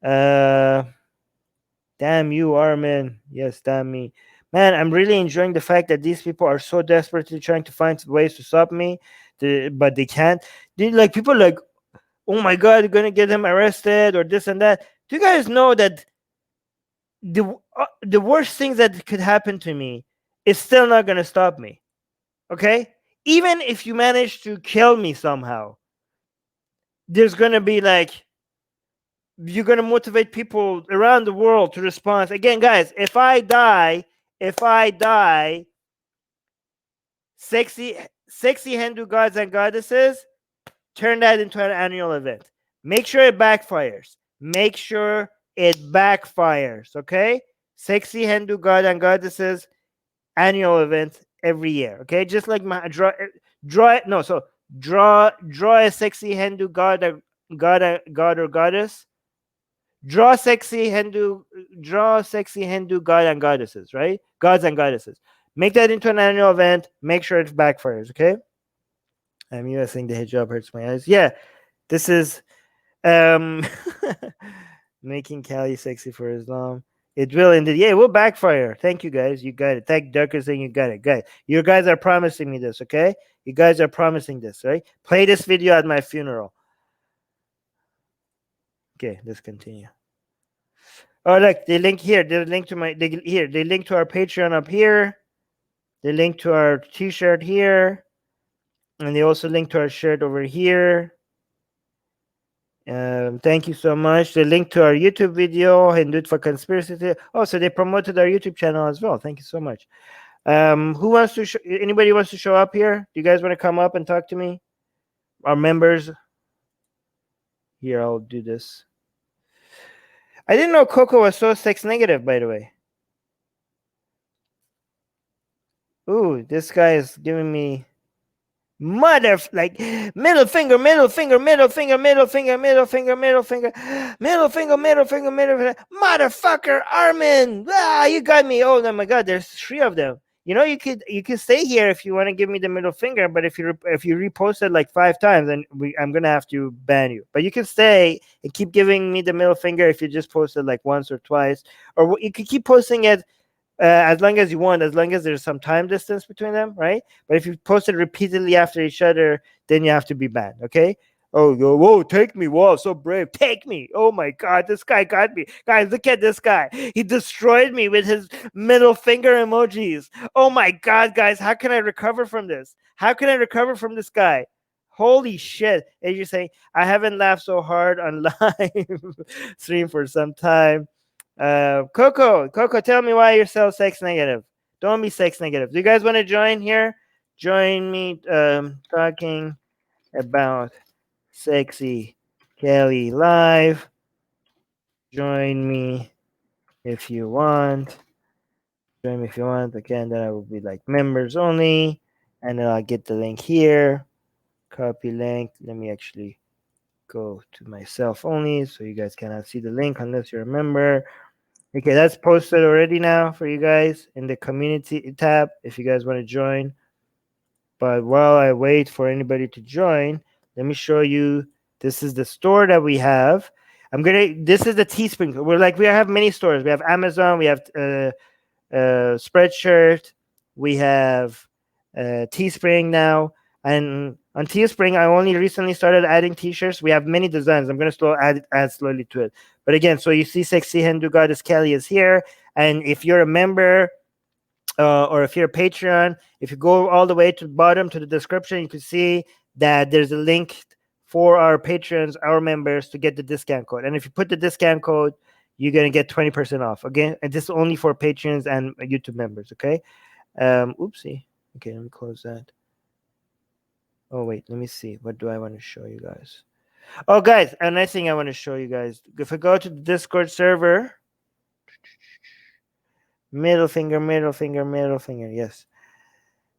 Uh, damn you, Armin. Yes, damn me. Man, I'm really enjoying the fact that these people are so desperately trying to find ways to stop me, but they can't. Like, people like, oh my god, you're gonna get him arrested or this and that. Do you guys know that the worst things that could happen to me is still not gonna stop me? Okay, even if you manage to kill me somehow, there's gonna be like, you're gonna motivate people around the world to respond. Again, guys, if I die, sexy Hindu gods and goddesses, turn that into an annual event. Make sure it backfires. Make sure it backfires. Okay, sexy Hindu god and goddesses annual event every year. Okay, just like my draw no so draw a sexy Hindu god or goddess. Draw sexy Hindu god and goddesses, right? Gods and goddesses. Make that into an annual event. Make sure it backfires. Okay. I'm using the hijab hurts my eyes. Yeah, this is um making Cali sexy for Islam. It will indeed. Yeah, it will backfire. Thank you guys. You got it. Thank Ducker saying you got it. Guys, you guys are promising me this, okay? You guys are promising this, right? Play this video at my funeral. Okay, let's continue. Oh, look, they link here. They link to They link to our Patreon up here. They link to our T-shirt here, and they also link to our shirt over here. Thank you so much. The link to our YouTube video, Hindutva Conspiracy. Oh, so they promoted our YouTube channel as well. Thank you so much. Who wants to? Anybody wants to show up here? Do you guys want to come up and talk to me? Our members. Here, I'll do this. I didn't know Coco was so sex negative, by the way. Ooh, this guy is giving me like middle finger, motherfucker, Armin. You got me. Oh my god, there's 3 of them. You could stay here if you want to give me the middle finger, but if you repost it like 5 times, then I'm gonna have to ban you. But you can stay and keep giving me the middle finger if you just post it like once or twice, or you could keep posting it as long as you want, as long as there's some time distance between them, right? But if you post it repeatedly after each other, then you have to be banned, okay? Oh, whoa, take me. Whoa, so brave. Take me. Oh my God, this guy got me. Guys, look at this guy. He destroyed me with his middle finger emojis. Oh my God, guys, how can I recover from this? How can I recover from this guy? Holy shit. And you're saying, I haven't laughed so hard on live stream for some time. Coco, tell me why you're so sex negative. Don't be sex negative. Do you guys want to join here? Join me talking about sexy Kelly live. Join me if you want. Join me if you want. Again, then I will be like members only. And then I'll get the link here. Copy link. Let me actually go to myself only so you guys cannot see the link unless you're a member. Okay, that's posted already now for you guys in the community tab if you guys want to join. But while I wait for anybody to join, let me show you. This is the store that we have. This is the Teespring. We have many stores. We have Amazon. We have Spreadshirt. We have Teespring now. And on Teespring, I only recently started adding T-shirts. We have many designs. I'm going to add slowly to it. But again, so you see Sexy Hindu Goddess Cali is here. And if you're a member or if you're a Patreon, if you go all the way to the bottom to the description, you can see that there's a link for our patrons, our members, to get the discount code. And if you put the discount code, you're going to get 20% off. Again, and this is only for patrons and YouTube members, okay? Oopsie. Okay, let me close that. Oh, wait, let me see. What do I want to show you guys? Oh, guys, another thing I want to show you guys. If I go to the Discord server, middle finger, yes.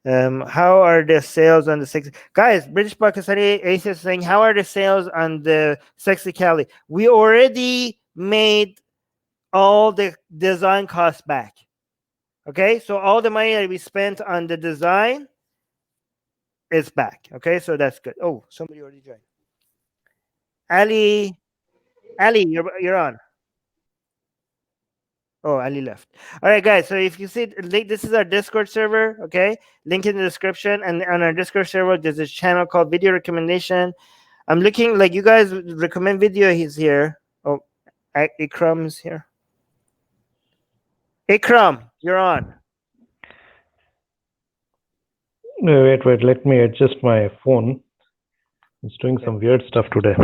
How are the sales on the sexy guys? British Pakistani Aisha is saying, how are the sales on the Sexy Cali? We already made all the design costs back. Okay, so all the money that we spent on the design is back. Okay, so that's good. Oh, somebody already joined. Ali, you're on. Oh, Ali left. All right, guys. So if you see, this is our Discord server. Okay, link in the description. And on our Discord server, there's this channel called Video Recommendation. I'm looking like you guys recommend video. He's here. Oh, Ikram's here. Ikram, you're on. Wait. Let me adjust my phone. It's doing some weird stuff today.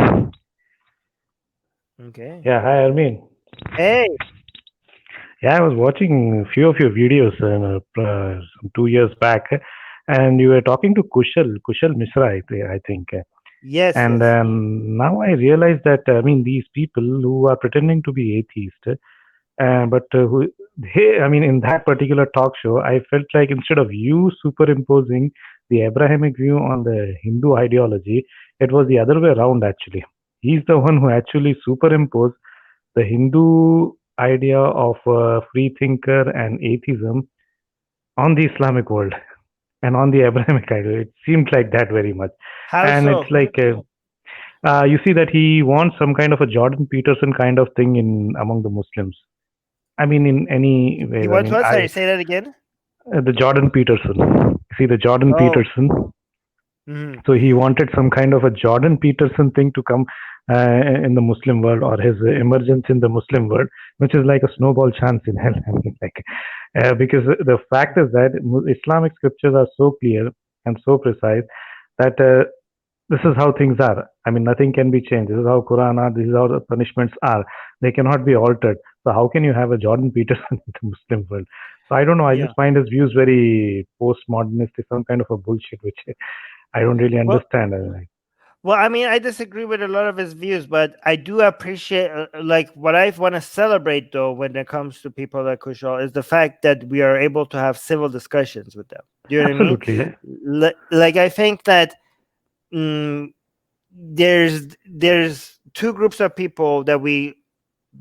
Okay. Yeah, hi, Armin. Hey. Yeah, I was watching a few of your videos 2 years back, and you were talking to Kushal Mishra, I think. Yes. And now I realize that, these people who are pretending to be atheist, in that particular talk show, I felt like instead of you superimposing the Abrahamic view on the Hindu ideology, it was the other way around, actually. He's the one who actually superimposed the Hindu idea of free thinker and atheism on the Islamic world and on the Abrahamic idea. It seemed like that very much. How and so? It's like you see that he wants some kind of a Jordan Peterson kind of thing among the Muslims. In any way. Sorry, say that again. The Jordan Peterson. See, the Jordan Peterson. Mm-hmm. So he wanted some kind of a Jordan Peterson thing to come in the Muslim world, or his emergence in the Muslim world, which is like a snowball chance in hell. Because the fact is that Islamic scriptures are so clear and so precise that this is how things are. Nothing can be changed. This is how Quran are. This is how the punishments are. They cannot be altered. So how can you have a Jordan Peterson in the Muslim world? So I don't know. I just find his views very postmodernist, some kind of a bullshit, which I don't really understand. Well, I disagree with a lot of his views, but I do appreciate, what I want to celebrate, though, when it comes to people like Kushal, is the fact that we are able to have civil discussions with them. Do you know Absolutely. what I mean? I think that there's two groups of people that we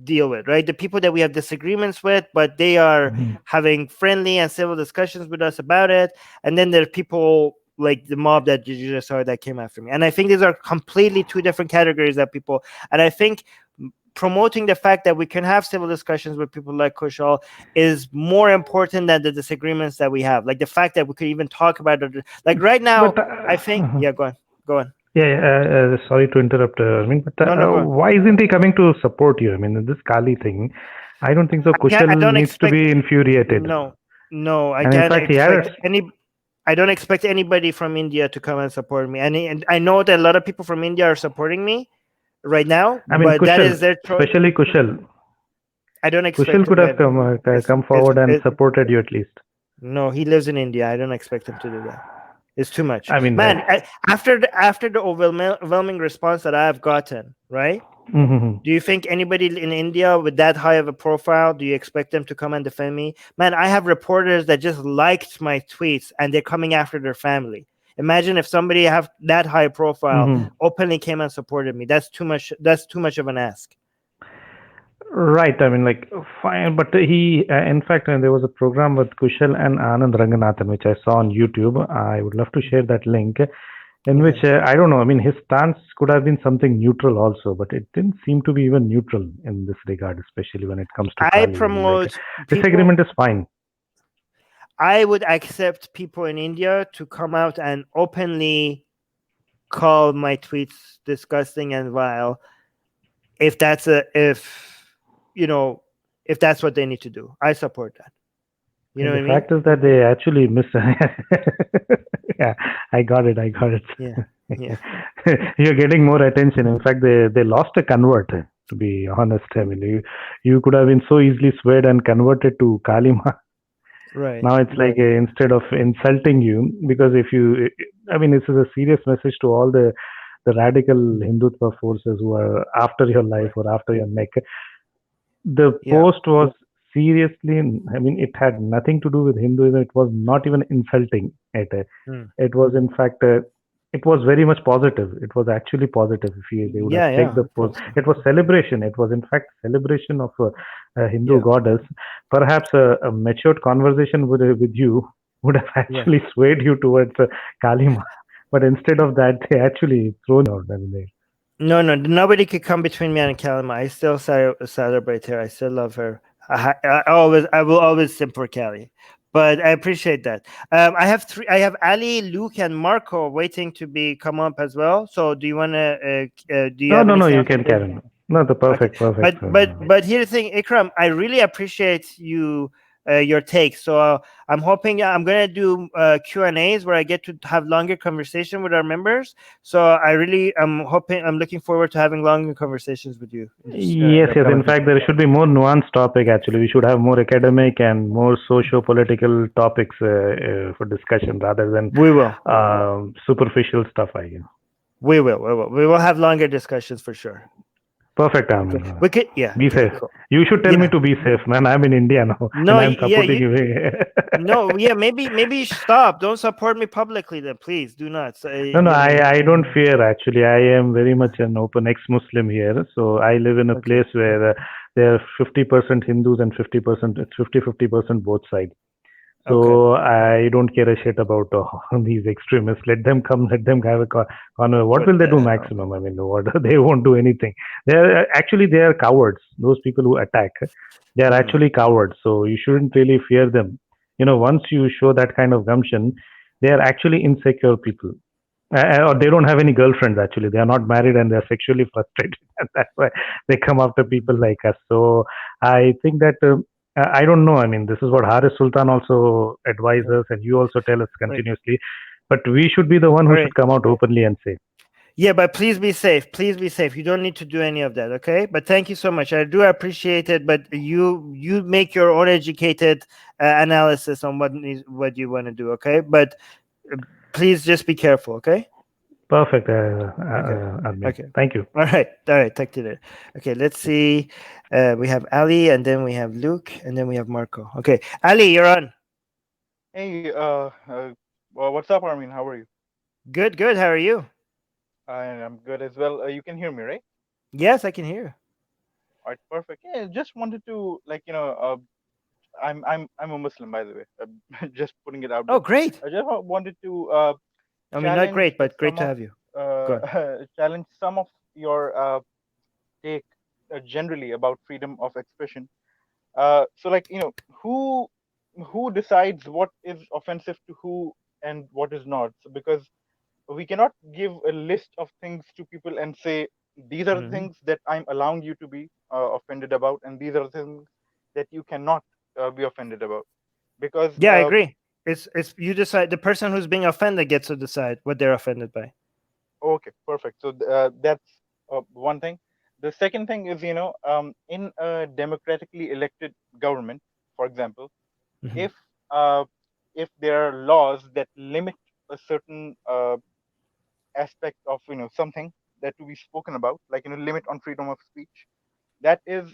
deal with, right? The people that we have disagreements with, but they are having friendly and civil discussions with us about it. And then there are people like the mob that you just saw that came after me. And I think these are completely two different categories of people. And I think promoting the fact that we can have civil discussions with people like Kushal is more important than the disagreements that we have. Like the fact that we could even talk about it. Like right now, I think... Yeah, go on. Yeah, sorry to interrupt, No, why isn't he coming to support you? This Kali thing, I don't think so. Kushal needs to be infuriated. No, I can't expect I don't expect anybody from India to come and support me. And I know that a lot of people from India are supporting me right now, but Kushal, that is their choice. Especially Kushal. I don't expect Kushal could have come forward and supported you at least. No, he lives in India. I don't expect him to do that. It's too much. After the overwhelming response that I have gotten, right? Mm-hmm. Do you think anybody in India with that high of a profile, do you expect them to come and defend me? Man, I have reporters that just liked my tweets and they're coming after their family. Imagine if somebody have that high profile openly came and supported me. That's too much. That's too much of an ask. Right. Fine. But he, in fact, there was a program with Kushal and Anand Ranganathan, which I saw on YouTube. I would love to share that link. in which Okay. I don't know. I mean, his stance could have been something neutral also, but it didn't seem to be even neutral in this regard, especially when it comes to I Kali. I mean, like promote people. disagreement is fine. I would accept people in India to come out and openly call my tweets disgusting and vile if that's a if you know if that's what they need to do. I support that. You know And what the I mean? fact is that they actually miss. Yeah, I got it. I got it. Yeah. Yeah. You're getting more attention. In fact, they lost a convert. To be honest, I mean, you could have been so easily swayed and converted to Kalima. Right. Now it's like instead of insulting you, because if you, I mean, this is a serious message to all the radical Hindutva forces who are after your life or after your neck. The Yeah. post was seriously, I mean, it had nothing to do with Hinduism. It was not even insulting it. Mm. It was, in fact, it was very much positive. It was actually positive. If they would have Yeah. checked Yeah. the Okay. post, it was celebration. It was, in fact, celebration of a Hindu Yeah. goddess. Perhaps a matured conversation with you would have Right. actually swayed you towards Kalima. But instead of that, they actually thrown you out. I mean, No, no, nobody could come between me and Kalima. I still celebrate her. I still love her. I will always simp for Cali. But I appreciate that. I have three. I have Ali, Luke, and Marco waiting to be come up as well. So, do you want to? Do you no, have no, no. anything You else to can say? carry on. No, the Okay, perfect, perfect. but here's the thing, Ikram. I really appreciate your take. So I'm hoping I'm gonna do Q&As where I get to have longer conversation with our members. So I'm looking forward to having longer conversations with you in this in Yes, the yes. In upcoming fact, future. there should be more nuanced topic. Actually, we should have more academic and more socio-political topics for discussion rather than We will, superficial stuff. I guess. we will have longer discussions for sure. Perfect, Okay, Armin. we could, yeah. Be Okay, safe. cool. You should tell me Yeah, to be safe, man. I'm in India now, no, and I'm yeah, supporting you you. no, yeah, maybe you should stop. Don't support me publicly, then please do not. So, No, no, you know, I don't fear actually. I am very much an open ex-Muslim here. So I live in a okay, place where there are 50% Hindus and 50%, it's 50-50% both sides. okay, So I don't care a shit about these extremists. Let them come. Let them have a convo. What what will they the do hell? maximum? I mean, what they won't do anything. They are cowards. Those people who attack, they are Mm, actually cowards. So you shouldn't really fear them. You know, once you show that kind of gumption, they are actually insecure people. Or they don't have any girlfriends actually. They are not married and they are sexually frustrated, and that's why they come after people like us. So I think that I don't know. I mean, this is what Haris Sultan also advises, and you also tell us right, continuously. But we should be the one all who should right. come out openly and say, Yeah, but please be safe. Please be safe. You don't need to do any of that, okay? But thank you so much. I do appreciate it. But you make your own educated analysis on what you want to do, okay? But uh, please just be careful, okay? "Perfect, Okay, Armin. okay. Thank you." All right. Talk to you later. Okay, let's see. We have Ali, and then we have Luke, and then we have Marco. Okay, Ali, you're on. Hey, well, what's up, Armin? How are you? Good, good. How are you? I'm good as well. You can hear me, right? Yes, I can hear. All right, perfect. Yeah, just wanted to I'm a Muslim, by the way. Just putting it out Oh, there. great. I just wanted to I mean, not challenge great, but great some to of have you. Go on. challenge some of your take generally about freedom of expression. So, like, who who decides what is offensive to who and what is not? So, because we cannot give a list of things to people and say these are the Mhm. things that I'm allowing you to be offended about, and these are the things that you cannot be offended about. Because Yeah, I agree. It's you decide. The person who's being offended gets to decide what they're offended by. okay, perfect. So that's one thing. The second thing is, in a democratically elected government, for example, Mhm. if uh, if there are laws that limit a certain aspect of something that to be spoken about, like limit on freedom of speech, that is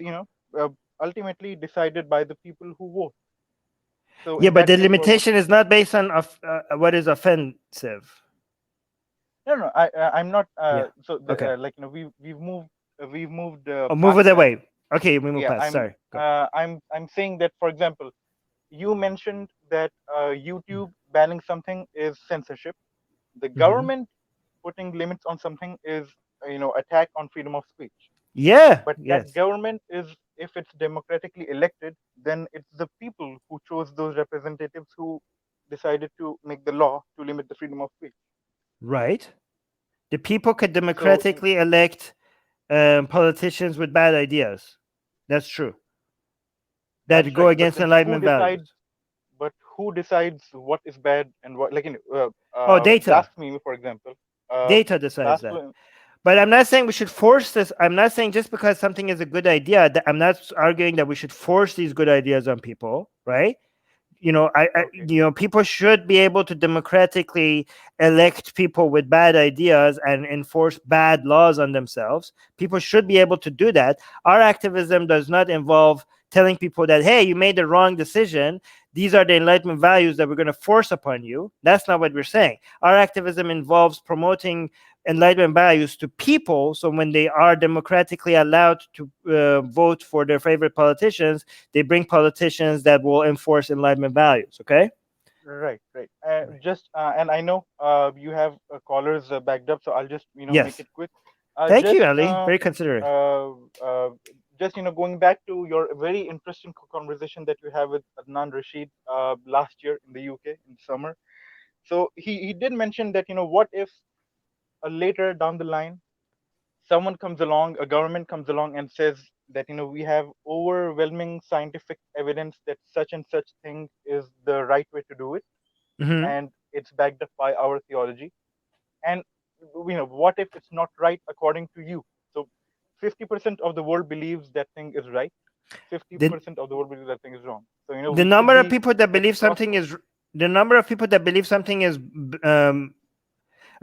ultimately decided by the people who vote. So Yeah, in but that the sense, what limitation is not based on what is offensive. no, no, I'm not Yeah. so Okay. like we've moved Oh, move past it that. away. Okay, we move Yeah, past. Sorry. Go. I'm saying that, for example, you mentioned that YouTube banning something is censorship. The Mm-hmm. government putting limits on something is, attack on freedom of speech. Yeah. But that Yes. government is, if it's democratically elected, then it's the people who chose those representatives who decided to make the law to limit the freedom of speech. Right. The people could So, democratically elect politicians with bad ideas. That's true. That that's go right. But against then Enlightenment values. who decides what is bad and what, like, Oh, data. blasphemy, for example. Uh, Data decides that. blasphemy. But I'm not saying we should force this. I'm not saying just because something is a good idea, I'm not arguing that we should force these good ideas on people, right? Okay. People should be able to democratically elect people with bad ideas and enforce bad laws on themselves. People should be able to do that. Our activism does not involve telling people that, hey, you made the wrong decision. These are the Enlightenment values that we're going to force upon you. That's not what we're saying. Our activism involves promoting Enlightenment values to people, so when they are democratically allowed to vote for their favorite politicians, they bring politicians that will enforce Enlightenment values. Okay. Right, right. And I know you have callers backed up, so I'll just make Yes. it quick. Thank you, Ali. Very considerate. Uh, uh, just going back to your very interesting conversation that you have with Adnan Rashid last year in the UK in summer. So he did mention that, what if later down the line someone comes along, a government comes along and says that, we have overwhelming scientific evidence that such and such thing is the right way to do it, Hmm. and it's backed up by our theology. And what if it's not right according to you? So 50% of the world believes that thing is right, The 50% of the world believes that thing is wrong. So the we could number of be people that just believe something crossing. is the number of people that believe something is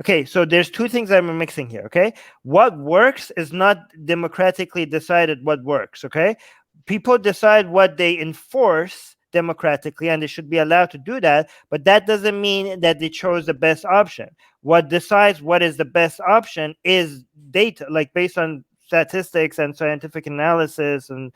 okay. So there's two things I'm mixing here. Okay, what works is not democratically decided. What works? Okay, people decide what they enforce democratically, and they should be allowed to do that, but that doesn't mean that they chose the best option. What decides what is the best option is data, like based on statistics and scientific analysis, and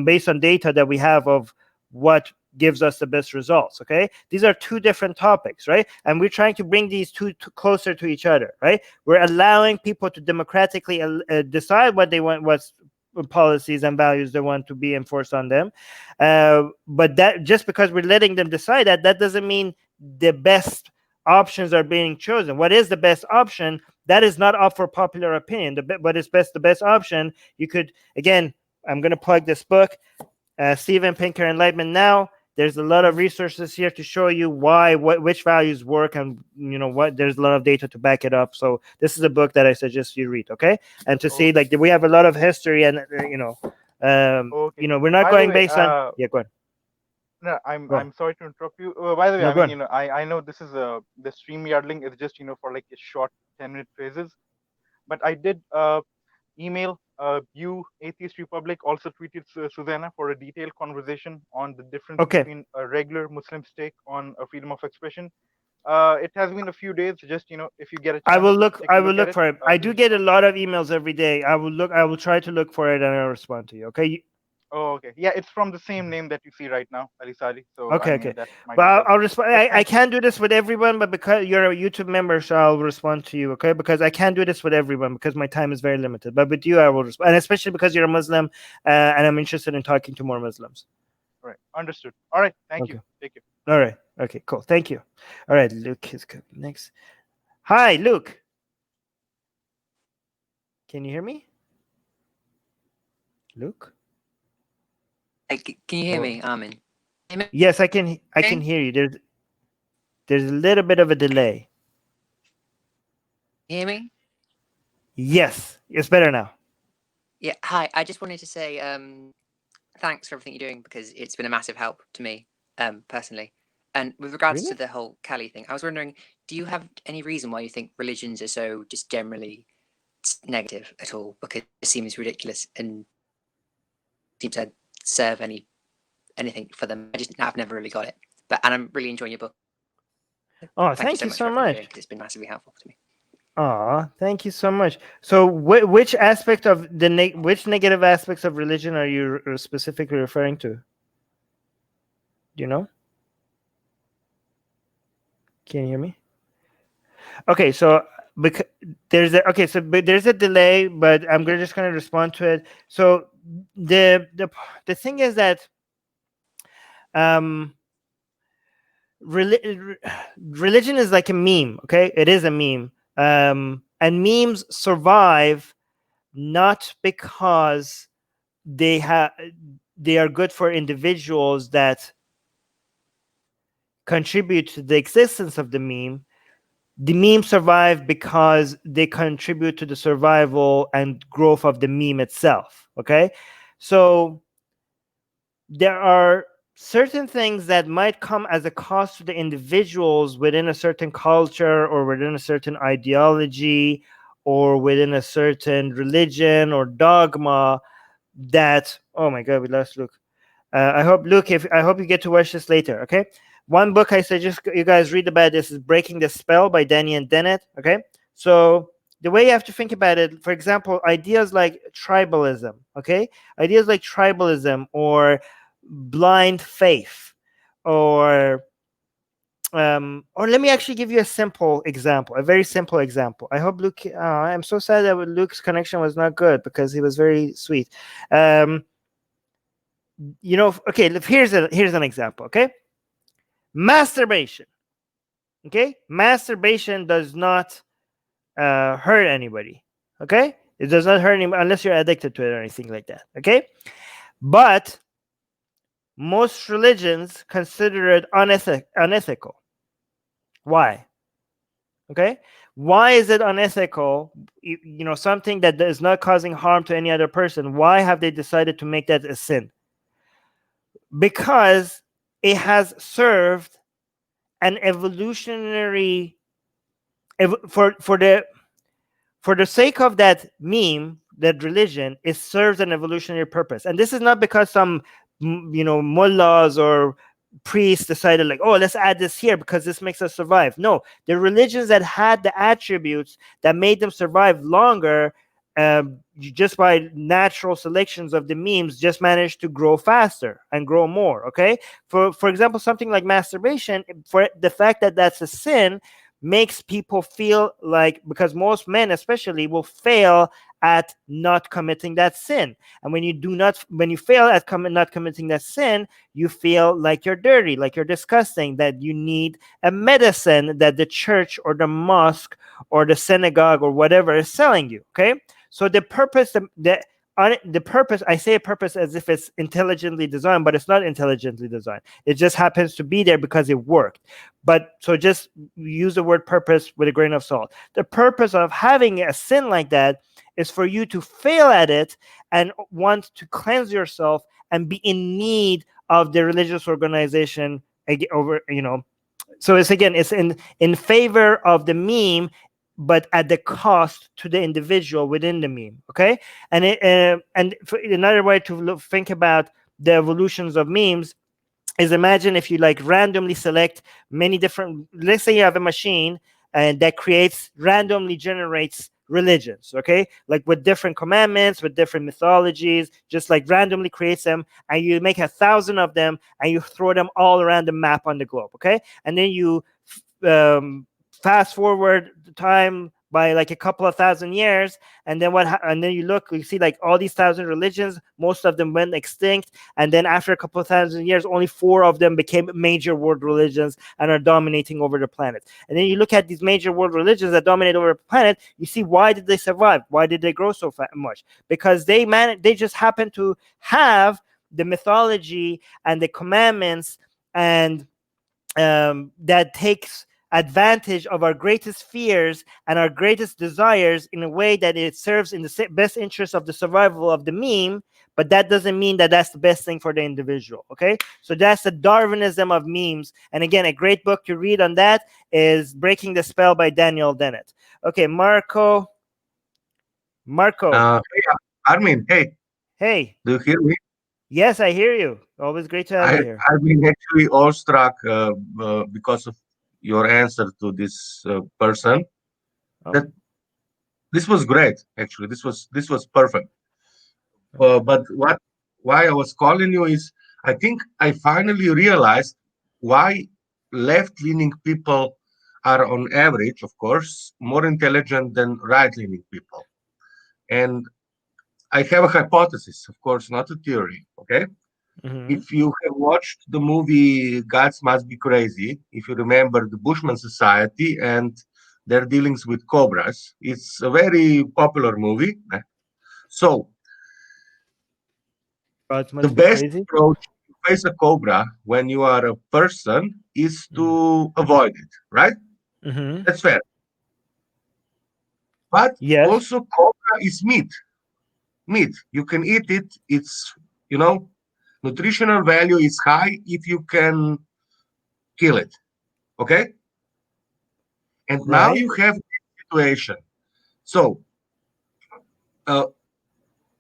based on data that we have of what gives us the best results. Okay, these are two different topics, right? And we're trying to bring these two closer to each other, right? We're allowing people to democratically decide what they want, what's policies and values they want to be enforced on them. But that, just because we're letting them decide that, that doesn't mean the best options are being chosen. What is the best option? That is not up for popular opinion. What is best, the best option? You could, again, I'm going to plug this book, Steven Pinker, Enlightenment Now. There's a lot of resources here to show you which values work, and what, there's a lot of data to back it up. So this is a book that I suggest you read, okay? And to see, Okay. like, we have a lot of history, and Okay. we're not By the going way, based on, yeah, go on. no, I'm Go on. I'm sorry to interrupt you. By the way, No, I go mean, on. I know this is the StreamYard link is just for like a short 10-minute phrases, but I did email you, Atheist Republic, also tweeted Susanna for a detailed conversation on the difference Okay, between a regular Muslim's take on freedom of expression. It has been a few days. Just if you get a I chance, will look. take a I will look at look it. for it. I This do is get a from. lot of emails every day. I will look. I will try to look for it, and I'll respond to you. Okay. Oh, okay. Yeah, it's from the same name that you see right now, Alisari. So I Okay, mean okay. that But might be I'll helpful. respond. But I thank you. can't do this with everyone, but because you're a YouTube member, so I'll respond to you, okay? Because I can't do this with everyone because my time is very limited. But with you, I will respond, and especially because you're a Muslim, and I'm interested in talking to more Muslims. Right. Understood. All right. Thank you. Okay. Take care. All right. Okay. Cool. Thank you. All right. Luke is coming next. Hi, Luke. Can you hear me, Luke? Hey, can you hear Oh, me, Armin? Hear me? yes, I can. I can hear you. There's a little bit of a delay. Hear me? Yes, it's better now. Yeah. Hi. I just wanted to say thanks for everything you're doing because it's been a massive help to me personally. And with regards to Really? the whole Cali thing, I was wondering, do you have any reason why you think religions are so just generally negative at all? Because it seems ridiculous and seem to serve anything for them. I've never really got it. And I'm really enjoying your book. Oh, Thank you thank so you much so for everything you're doing much. because it's been massively helpful to me. Thank you so much. So, which aspect of which negative aspects of religion are you specifically referring to? Do you know? Can you hear me? Okay, so because there's a okay, so but there's a delay, but I'm just gonna respond to it. So the thing is that um religion is like a meme, okay? It is a meme. And memes survive not because they are good for individuals that contribute to the existence of the meme. The meme survive because they contribute to the survival and growth of the meme itself, okay? So there are certain things that might come as a cost to the individuals within a certain culture or within a certain ideology or within a certain religion or dogma that, oh my god, we lost Luke. I hope Luke, I hope you get to watch this later, okay? One book I suggest you guys read about this is Breaking the Spell by Danny and Dennett, okay? So the way you have to think about it, for example, ideas like tribalism, okay? Ideas like tribalism or blind faith or let me actually give you a simple example, a very simple example. I hope Luke, I'm so sad that Luke's connection was not good because he was very sweet. You know, okay, here's an example, okay? Masturbation, okay? Masturbation does not hurt anybody, okay? It does not hurt anybody unless you're addicted to it or anything like that, okay? But most religions consider it unethical. Why? Okay, why is it unethical? You know, something that is not causing harm to any other person. Why have they decided to make that a sin? Because it has served an evolutionary for the sake of that meme, that religion, it serves an evolutionary purpose. And this is not because some mullahs or priests decided like, oh, let's add this here because this makes us survive. No, the religions that had the attributes that made them survive longer, just by natural selections of the memes, just managed to grow faster and grow more. Okay, for example, something like masturbation, for the fact that that's a sin makes people feel like, because most men especially will fail at not committing that sin, and when you fail at not committing that sin, you feel like you're dirty, like you're disgusting, that you need a medicine that the church or the mosque or the synagogue or whatever is selling you. Okay, so the purpose, the purpose, I say purpose as if it's intelligently designed, but it's not intelligently designed. It just happens to be there because it worked. But so just use the word purpose with a grain of salt. The purpose of having a sin like that is for you to fail at it and want to cleanse yourself and be in need of the religious organization over, so it's in favor of the meme, but at the cost to the individual within the meme. Okay, and another way to think about the evolutions of memes is, imagine if you like randomly select many different. Let's say you have a machine and that randomly generates religions, okay, like with different commandments, with different mythologies, just like randomly creates them, and you make 1,000 of them and you throw them all around the map on the globe. Okay, and then you fast forward the time by like a couple of thousand years, and then and then you see like all these 1,000 religions, most of them went extinct, and then after a couple of thousand years, only 4 of them became major world religions and are dominating over the planet. And then you look at these major world religions that dominate over the planet, you see, why did they survive? Why did they grow so much? Because they just happen to have the mythology and the commandments, and that takes advantage of our greatest fears and our greatest desires in a way that it serves in the best interest of the survival of the meme, but that doesn't mean that that's the best thing for the individual. Okay, so that's the Darwinism of memes. And again, a great book to read on that is Breaking the Spell by Daniel Dennett. Okay, Marco. Hey, Armin, Hey, do you hear me? Yes, I hear you. Always great to have you here. I've been actually awestruck because of your answer to this person. Oh. That this was great. Actually, this was perfect. But why I was calling you is, I think I finally realized why left-leaning people are on average, of course, more intelligent than right-leaning people. And I have a hypothesis, of course, not a theory. Okay. Hmm. If you have watched the movie Gods Must Be Crazy, if you remember the Bushman Society and their dealings with cobras, it's a very popular movie. So God the must be best crazy. approach to face a cobra when you are a person is Mm. to avoid it, right? Hmm. That's fair. But Yes. also, cobra is meat. Meat. You can eat it. It's, you know, nutritional value is high if you can kill it. Okay. And now Right. you have this situation. So uh,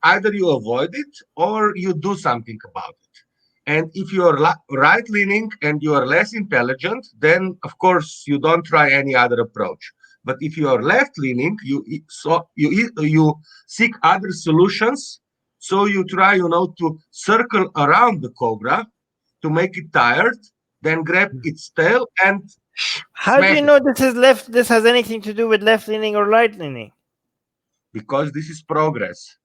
either you avoid it or you do something about it. And if you are right leaning and you are less intelligent, then of course you don't try any other approach. But if you are left leaning, you seek other solutions. So you try, to circle around the cobra to make it tired, then grab its tail and How do you smash it. know this is left? This has anything to do with left leaning or right leaning? Because this is progress.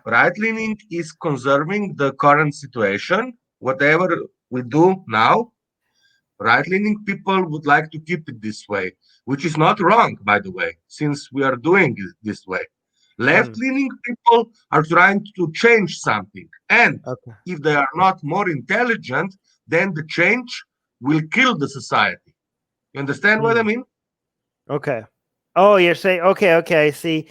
Right leaning is conserving the current situation. Whatever we do now, right leaning people would like to keep it this way, which is not wrong, by the way, since we are doing it this way. Left Mm. leaning people are trying to change something. And Okay. if they are not more intelligent, then the change will kill the society. You understand what I Mm. mean? Okay. Oh, you're saying okay, okay. I see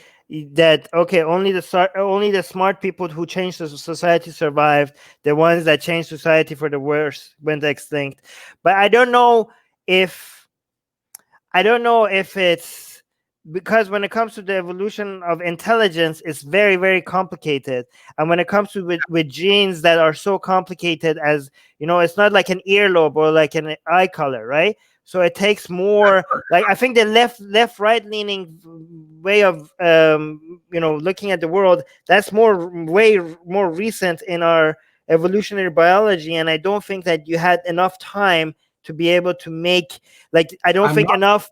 that. Okay, only the smart people who changed the society survived. The ones that changed society for the worse went extinct. But if I don't know if it's because when it comes to the evolution of intelligence, it's very, very complicated. And when it comes to with genes that are so complicated as it's not like an earlobe or like an eye color, right? So it takes more. Like I think the left right leaning way of looking at the world, that's way more recent in our evolutionary biology, and I don't think that you had enough time to be able to make, like, I don't I'm think not, enough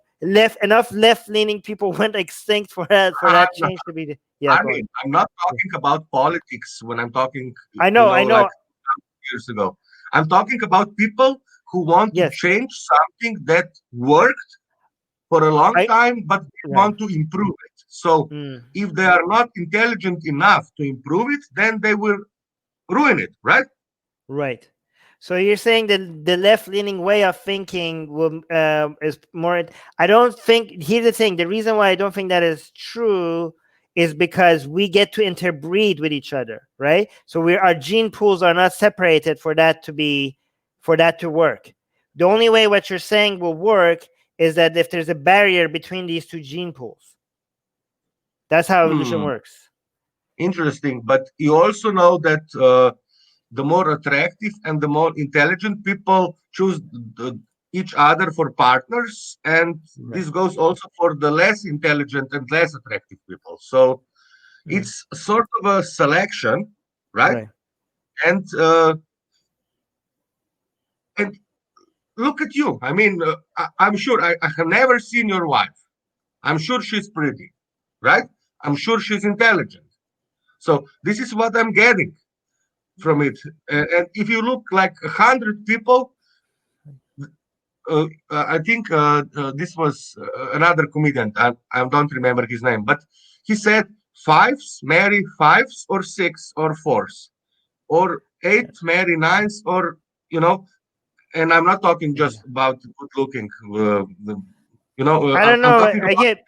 left leaning people went extinct for that change to be yeah, go on. I'm not Yeah. talking about politics when I'm talking, I like know. years ago. I'm talking about people who want to Yes. change something that worked for a long I time, but they Right. want to improve it. So Mm. if they are not intelligent enough to improve it, then they will ruin it, right? Right. So you're saying that the left-leaning way of thinking is more. I don't think. Here's the thing. The reason why I don't think that is true is because we get to interbreed with each other, right? So our gene pools are not separated for that to work. The only way what you're saying will work is that if there's a barrier between these two gene pools. That's how evolution Hmm, works. interesting. But you also know that the more attractive and the more intelligent people choose each other for partners, and Right. this goes also for the less intelligent and less attractive people. So Mm. it's sort of a selection, right? Right. And and look at you. I mean, I'm sure I have never seen your wife. I'm sure she's pretty, right? I'm sure she's intelligent. So this is what I'm getting from it. And if you look like 100 people, I think this was another comedian. I don't remember his name, but he said fives marry fives or six or fours, or eight marry nines, or you know. And I'm not talking Yeah. just about good looking. I don't I'm know. talking about.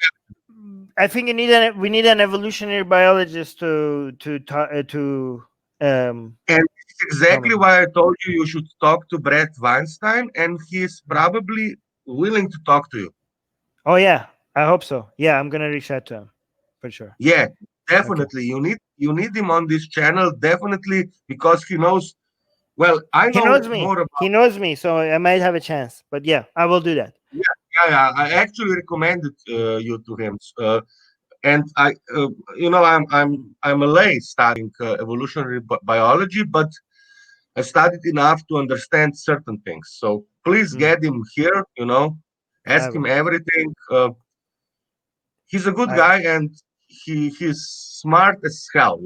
I think we need an evolutionary biologist to And this is exactly comment. why I told you you should talk to Brett Weinstein, and he's probably willing to talk to you. Oh yeah, I hope so. Yeah, I'm gonna reach out to him for sure. Yeah, Okay. definitely. You need him on this channel, definitely, because he knows. Well, I He knows know me. more about. He knows me, so I might have a chance. But yeah, I will do that. Yeah, yeah, yeah. I actually recommended you to him, and I'm a lay studying evolutionary biology, but I studied enough to understand certain things. So please Mm. get him here. Ask him everything. He's a good guy, and he's smart as hell.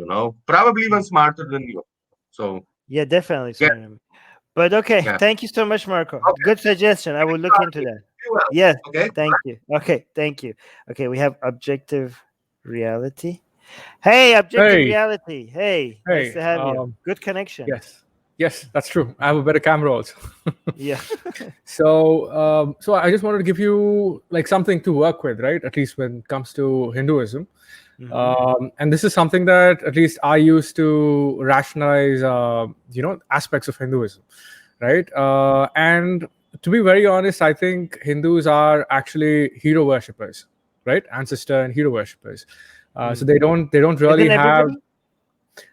Probably even smarter than you. So Yeah, definitely. yeah, Sorry. But okay, yeah. thank you so much, Marco. Okay. Good suggestion. I will look into that. Very well. Yes, Okay. thank you. Okay, thank you. Okay, we have objective reality. Hey, objective Hey, reality. Hey, nice hey. to have you. Good connection. Yes, that's true. I have a better camera also. Yeah. So I just wanted to give you like something to work with, right? At least when it comes to Hinduism. And this is something that at least I used to rationalize, aspects of Hinduism, right? And to be very honest, I think Hindus are actually hero worshippers, right? Ancestor and hero worshippers. So they don't really Isn't have. everybody?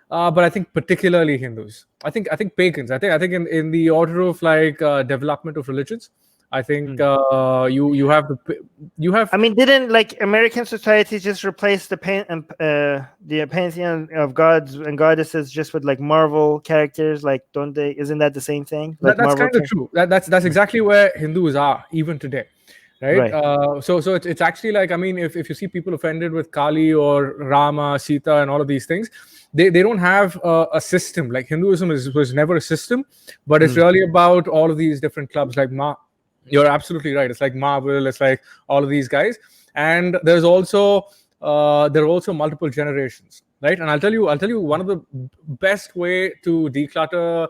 But I think particularly Hindus. I think pagans. I think in the order of like development of religions, I think you have. I mean, didn't like American society just replace the pantheon of gods and goddesses just with like Marvel characters? Like, don't they? Isn't that the same thing? Like That's Marvel kind of true. That's exactly where Hindus are even today, right? So it's actually like, I mean, if you see people offended with Kali or Rama, Sita, and all of these things, they don't have a system. Like Hinduism was never a system, but it's really about all of these different clubs. Like you're absolutely right. It's like Marvel. It's like all of these guys, and there are also multiple generations, right? And I'll tell you one of the best way to declutter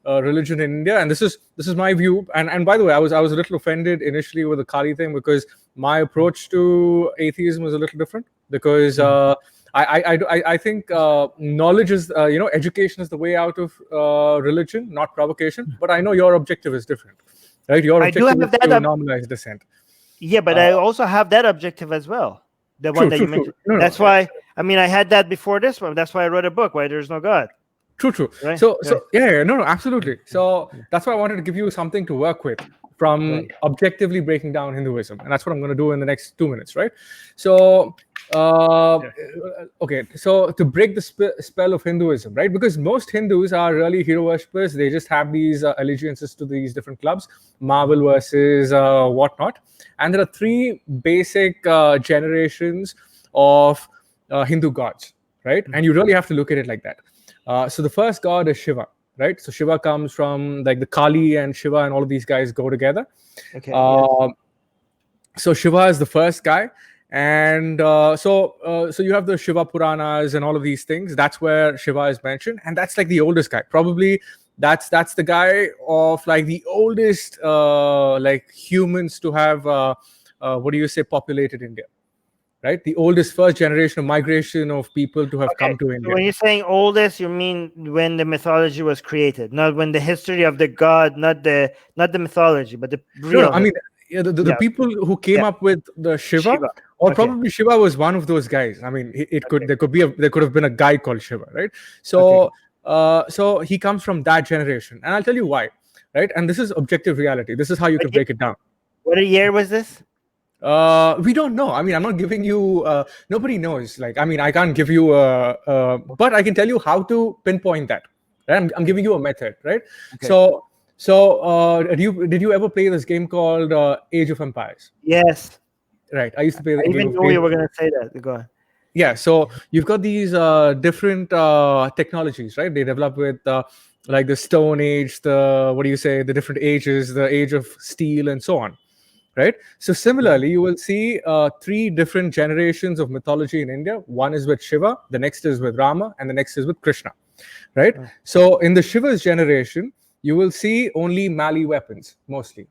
religion in India, and this is my view. And by the way, I was a little offended initially with the Kali thing because my approach to atheism was a little different. Because I think knowledge is education is the way out of religion, not provocation. But I know your objective is different, right? Your objective is to normalize dissent. Yeah, but I also have that objective as well. The one that you mentioned. That's why. I mean, I had that before this one. That's why I wrote a book. Why There's No God. True. Right? So no, absolutely. So that's why I wanted to give you something to work with from objectively breaking down Hinduism, and that's what I'm going to do in the next 2 minutes, right? So, okay. So to break the spell of Hinduism, right? Because most Hindus are really hero worshippers. They just have these allegiances to these different clubs, Marvel versus whatnot, and there are three basic generations of Hindu gods, right? And you really have to look at it like that. So the first god is Shiva, right? So Shiva comes from like the Kali and Shiva, and all of these guys go together. Okay. So Shiva is the first guy, and so you have the Shiva Puranas and all of these things. That's where Shiva is mentioned, and that's like the oldest guy. Probably that's the guy of like the oldest like humans to have populated India. Right, the oldest first generation of migration of people to have come to India. So when you're saying oldest, you mean when the mythology was created, not when the history of the god, not the mythology, but the real. No, I mean the people who came up with the Shiva. Or probably Shiva was one of those guys. I mean, there could have been a guy called Shiva, right? So so he comes from that generation, and I'll tell you why, right? And this is objective reality. This is how you can break it down. What year was this? We don't know. I mean, I'm not giving you. Nobody knows. Like, I mean, I can't give you. But I can tell you how to pinpoint that. Right? I'm giving you a method, right? Okay. So, did you ever play this game called Age of Empires? Yes. Right. I used to play the game. I even knew you were going to say that. Go on. Yeah. So you've got these different technologies, right? They develop with like the Stone Age, the different ages, the Age of Steel, and so on. Right. So similarly, you will see three different generations of mythology in India. One is with Shiva, the next is with Rama, and the next is with Krishna. Right. So in the Shiva's generation, you will see only melee weapons mostly.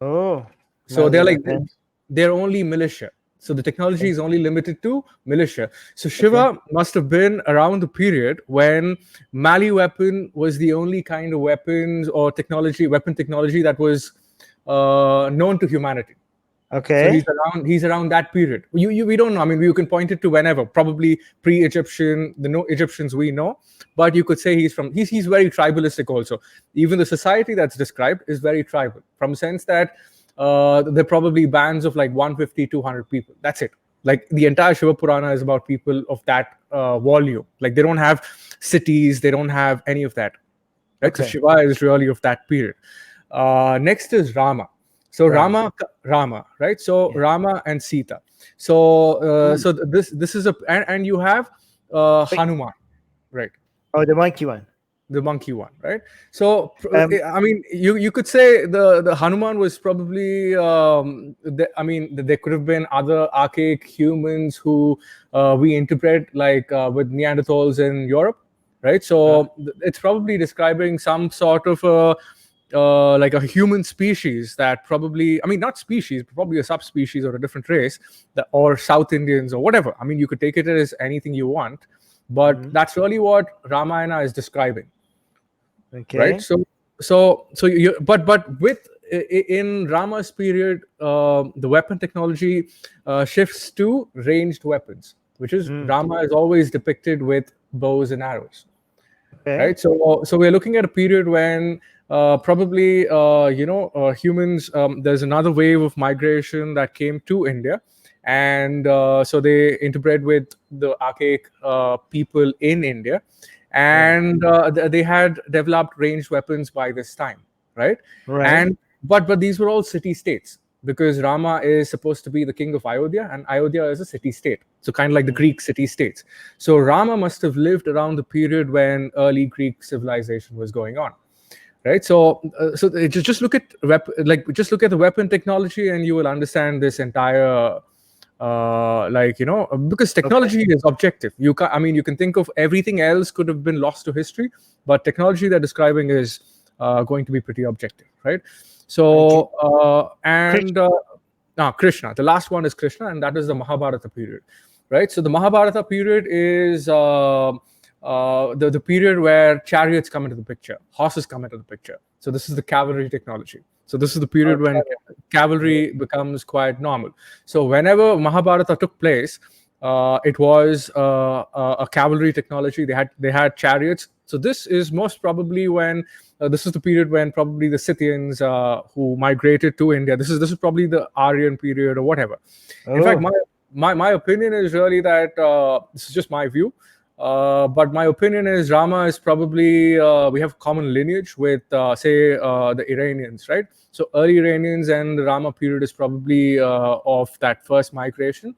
Oh. So they're only militia. So the technology is only limited to militia. So Shiva must have been around the period when melee weapon was the only kind of weapons or weapon technology that was known to humanity. Okay. So he's around that period. We don't know. I mean, you can point it to whenever, probably pre-Egyptian, the Egyptians we know, but you could say he's very tribalistic also. Even the society that's described is very tribal, from a sense that they're probably bands of like 150, 200 people. That's it. Like the entire Shiva Purana is about people of that volume. Like they don't have cities, they don't have any of that. Right? So Shiva is really of that period. Next is Rama. So Right. Rama, right? So Yeah. Rama and Sita. So this is and you have Wait. Hanuman, right? Oh, the monkey one. The monkey one, right? So Um, I mean, you could say the Hanuman was probably I mean, there could have been other archaic humans who we interpret like with Neanderthals in Europe, right? So it's probably describing some sort of like a human species that probably, I mean, not species, but probably a subspecies or a different race, or South Indians or whatever. I mean, you could take it as anything you want, but that's really what Ramayana is describing. Okay. Right. So you, but with in Rama's period, the weapon technology shifts to ranged weapons, which is Rama is always depicted with bows and arrows. Okay. Right. So we're looking at a period when probably humans. There's another wave of migration that came to India, and so they interbred with the archaic people in India, and they had developed ranged weapons by this time, right? Right. And but these were all city states, because Rama is supposed to be the king of Ayodhya, and Ayodhya is a city state, so kind of like the Greek city states. So Rama must have lived around the period when early Greek civilization was going on, right? So just look at just look at the weapon technology, and you will understand this entire because technology is objective. You can, I mean, you can think of everything else could have been lost to history, but technology they're describing is going to be pretty objective, right? So Krishna, the last one is Krishna, and that is the Mahabharata period, right? So the Mahabharata period is the period where chariots come into the picture, horses come into the picture. So this is the cavalry technology. So this is the period when cavalry becomes quite normal. So whenever Mahabharata took place, it was a cavalry technology. They had chariots. So this is most probably when this is the period when probably the Scythians who migrated to India. This is probably the Aryan period or whatever. In fact, my opinion is really that this is just my view. But my opinion is Rama is probably we have common lineage with say the Iranians, right? So early Iranians and the Rama period is probably of that first migration,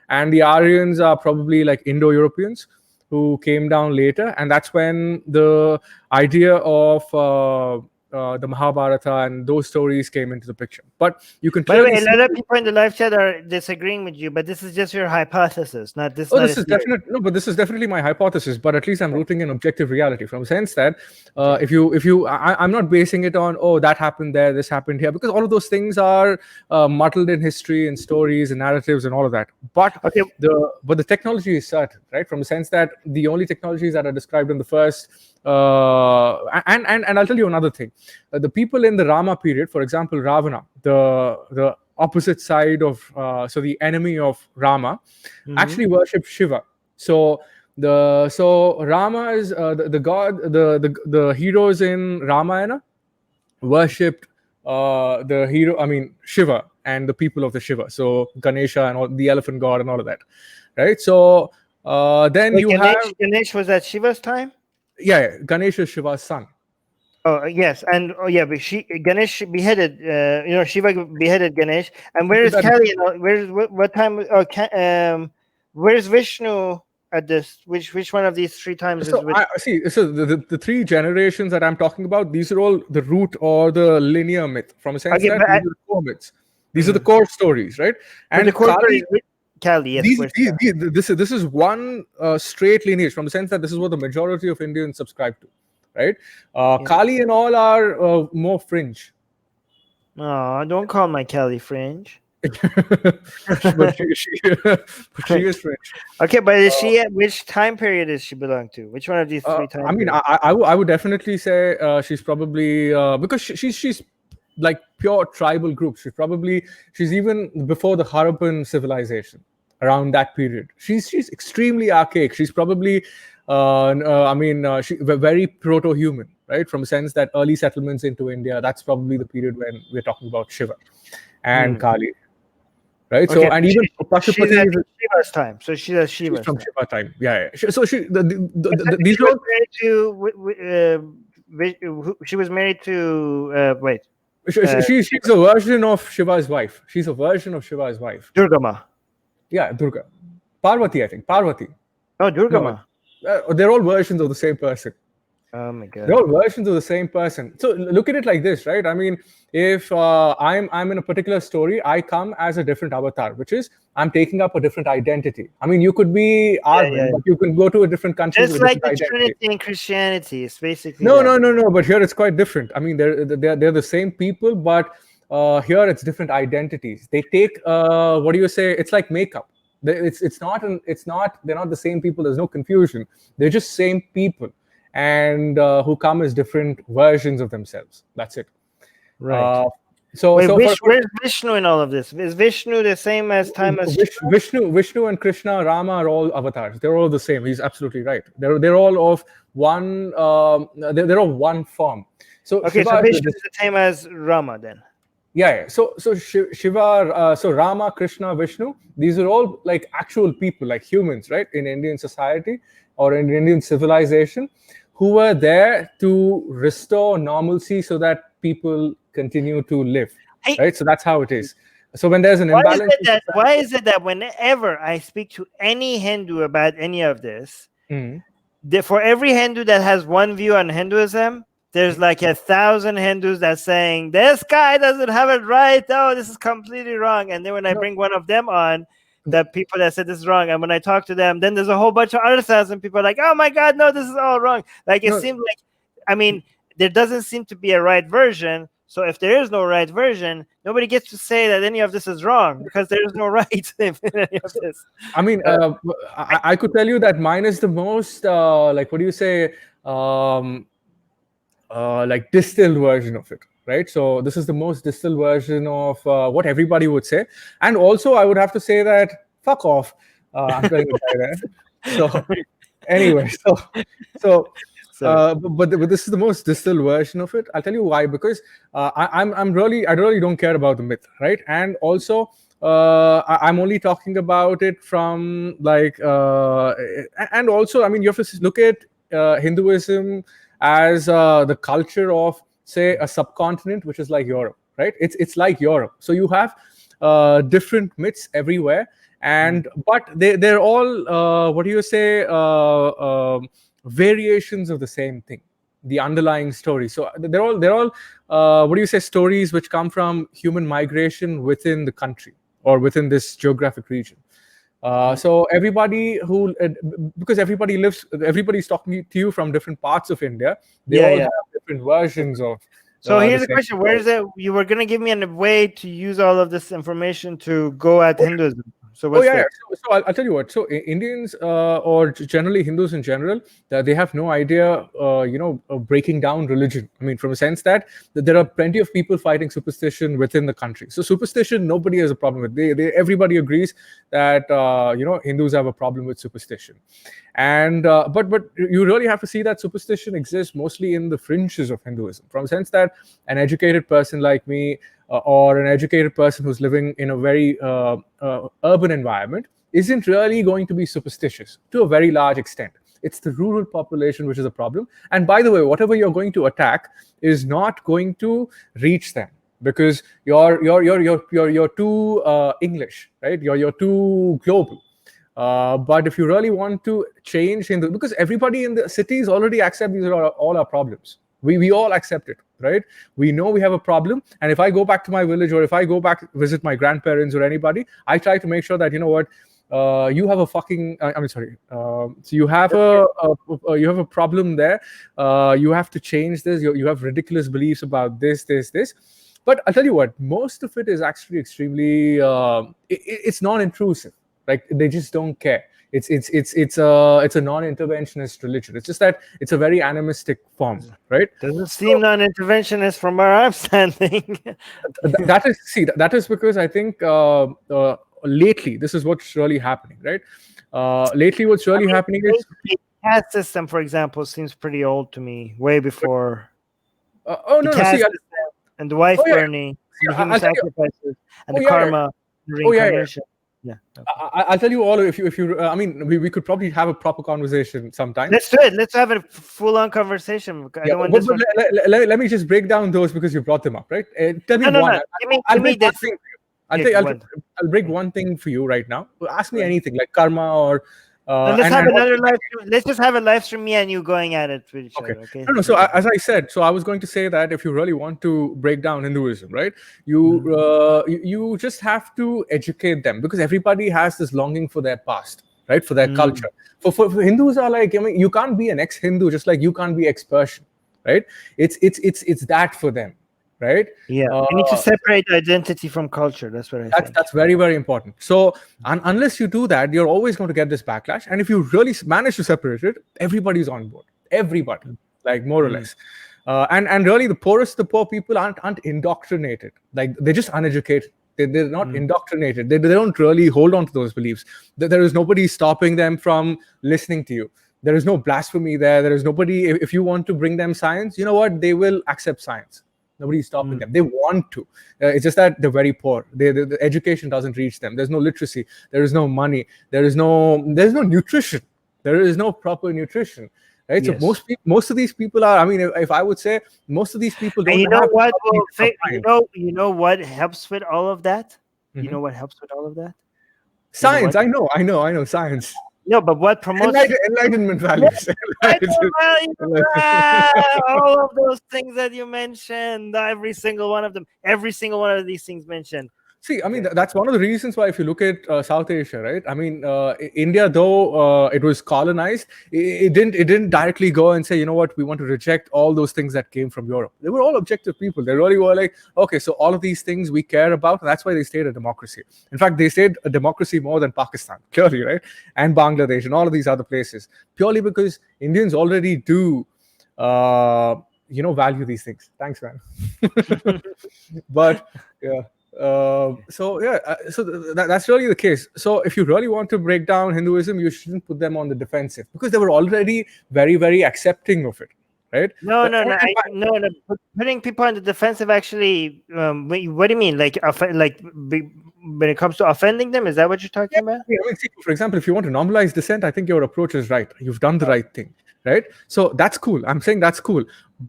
and the Aryans are probably like Indo-Europeans who came down later, and that's when the idea of the Mahabharata and those stories came into the picture. But you can by the way, clearly a lot of people in the live chat are disagreeing with you, but this is just your hypothesis, not this. Oh, this is definitely no, but this is definitely my hypothesis. But at least I'm rooting in objective reality, from a sense that I'm not basing it on that happened there, this happened here, because all of those things are muddled in history and stories and narratives and all of that. But the technology is certain, right? From a sense that the only technologies that are described in the first. And I'll tell you another thing. The people in the Rama period, for example, Ravana, the opposite side of so the enemy of Rama, actually worshipped Shiva. So Rama is the god. The heroes in Ramayana worshipped the hero. I mean Shiva and the people of the Shiva. So Ganesha and all, the elephant god and all of that, right? So then you have Ganesh was at Shiva's time. Yeah, Ganesha is Shiva's son. Oh yes, and but Ganesh beheaded. Shiva beheaded Ganesh. And where is Kali? What time? Where's Vishnu at this? Which one of these three times so is Vishnu? So the three generations that I'm talking about, these are all the root or the linear myth, from a sense that these are the core myths. These are the core stories, right? And the core story is Kali, yes. This is one straight lineage, from the sense that this is what the majority of Indians subscribe to, right? Kali and all are more fringe. No, don't call my Kali fringe. but she is fringe. Okay, but is she at which time period does she belong to? Which one of these three time? I mean, I would definitely say she's probably because she's like pure tribal group. She's even before the Harappan civilization, around that period. She's extremely archaic. She's probably she's very proto-human, right? From a sense that early settlements into India, that's probably the period when we're talking about Shiva and Kali, right? Okay. So and even Pashupati is Shiva's time. So she's at Shiva's from time. Shiva time. Yeah. So she these she was married to she was married to She's a version of Shiva's wife. She's a version of Shiva's wife. Durga Ma. Yeah, Durga. Parvati, I think. Parvati. Oh, Durga No, Ma. they're all versions of the same person. Oh my God. They're all versions of the same person. So look at it like this, right? I mean, if I'm in a particular story, I come as a different avatar, which is I'm taking up a different identity. I mean, you could be Armin, but you can go to a different country. Just with a like the different identity. Trinity in Christianity, it's basically No. But here it's quite different. I mean, they're the same people, but here it's different identities. They take what do you say? It's like makeup. It's not they're not the same people. There's no confusion. They're just same people, and who come as different versions of themselves. That's it. Right. So where's Vishnu in all of this? Is Vishnu the same as time as Vishnu and Krishna, Rama are all avatars. They're all the same. He's absolutely right. They're all of one. They're of one form. So okay, Shiva so Vishnu is the same as Rama then. Yeah. So Shiva, so Rama, Krishna, Vishnu, these are all like actual people, like humans, right? In Indian society or in Indian civilization, who were there to restore normalcy so that people continue to live, right? So that's how it is. So when there's an imbalance, why is it that whenever I speak to any Hindu about any of this, for every Hindu that has one view on Hinduism, there's like 1,000 Hindus that's saying this guy doesn't have it right. Oh, this is completely wrong. And then when I bring one of them on, the people that said this is wrong, and when I talk to them, then there's a whole bunch of other 1,000 people like, oh my God, no, this is all wrong. Like it seems like, I mean, there doesn't seem to be a right version. So if there is no right version, nobody gets to say that any of this is wrong because there is no right in any of this. I mean, I could tell you that mine is the most, like, what do you say, like distilled version of it, right? So this is the most distilled version of what everybody would say. And also, I would have to say that, fuck off. I'm telling you that. So anyway, but this is the most distilled version of it. I'll tell you why. Because I really don't care about the myth, right? And also, I'm only talking about it from like, and also, I mean, you have to look at Hinduism as the culture of, say, a subcontinent, which is like Europe, right? It's like Europe. So you have different myths everywhere, and but they're all what do you say? Variations of the same thing, the underlying story. So they're all what do you say? Stories which come from human migration within the country or within this geographic region. So everybody because everybody's talking to you from different parts of India. They all have different versions of. So here's the question: where is it? You were going to give me a way to use all of this information to go at Hinduism. So what's that? So I'll tell you what. So Indians or generally Hindus in general, they have no idea, of breaking down religion. I mean, from a sense that there are plenty of people fighting superstition within the country. So superstition, nobody has a problem with. Everybody agrees that Hindus have a problem with superstition, and but you really have to see that superstition exists mostly in the fringes of Hinduism. From a sense that an educated person like me, or an educated person who's living in a very urban environment, isn't really going to be superstitious to a very large extent. It's the rural population which is a problem. And by the way, whatever you're going to attack is not going to reach them because you're too English, right? You're too global. But if you really want to change Hindu, because everybody in the cities already accept these are all our problems. We all accept it, right? We know we have a problem. And if I go back to my village or if I go back visit my grandparents or anybody, I try to make sure that, you know what, you have a fucking, so you have a problem there. You have to change this. You have ridiculous beliefs about this. But I'll tell you what, most of it is actually extremely, it's non-intrusive. Like they just don't care. It's a non-interventionist religion. It's just that it's a very animistic form, right? Doesn't seem non-interventionist from where I'm standing. that is because I think lately this is what's really happening, right? Lately, what's really happening is the caste system, for example, seems pretty old to me. Way before. And the wife burning, and the human sacrifices, and the karma, the reincarnation. Yeah. I'll tell you all. If you, I mean, we could probably have a proper conversation sometime. Let's do it. Let's have a full-on conversation. I don't want this one. Let me just break down those because you brought them up, right? Tell me No. one. Give me this. I'll break one thing for you right now. Ask me anything like karma or. Let's have another live stream. Let's just have a live stream, me and you going at it with each other. Okay. No. So as I said, I was going to say that if you really want to break down Hinduism, right, you just have to educate them, because everybody has this longing for their past, right, for their culture. For Hindus are like, I mean, you can't be an ex-Hindu just like you can't be ex-Persian, right? It's that for them. Right? Yeah, you need to separate identity from culture. That's what I think. That's very, very important. So unless you do that, you're always going to get this backlash. And if you really manage to separate it, everybody's on board. Everybody, like more or less. And really, the poorest, the poor people aren't indoctrinated. Like they're just uneducated. They're not indoctrinated. They don't really hold on to those beliefs. There is nobody stopping them from listening to you. There is no blasphemy there. There is nobody. If you want to bring them science, you know what? They will accept science. Nobody's stopping them. They want to. It's just that they're very poor. The education doesn't reach them. There's no literacy. There is no money. There's no nutrition. There is no proper nutrition. Right. Yes. So most of these people are. I mean, if I would say, most of these people don't. You know what? You know what helps with all of that? You know what helps with all of that? Science. I know science. No, but what promotes enlightenment values? All of those things that you mentioned, every single one of these things mentioned. See, I mean, that's one of the reasons why, if you look at South Asia, right? I mean, India, though it was colonized, it didn't directly go and say, you know what, we want to reject all those things that came from Europe. They were all objective people. They really were like, okay, so all of these things we care about, and that's why they stayed a democracy. In fact, they stayed a democracy more than Pakistan, clearly, right? And Bangladesh and all of these other places, purely because Indians already do, value these things. Thanks, man. But yeah. So that's really the case. So if you really want to break down Hinduism, you shouldn't put them on the defensive, because they were already very, very accepting of it, right? No. Putting people on the defensive, actually, what do you mean? Like when it comes to offending them, is that what you're talking about? I mean, see, for example, if you want to normalize dissent, I think your approach is right. You've done the right thing, right? So that's cool. I'm saying that's cool,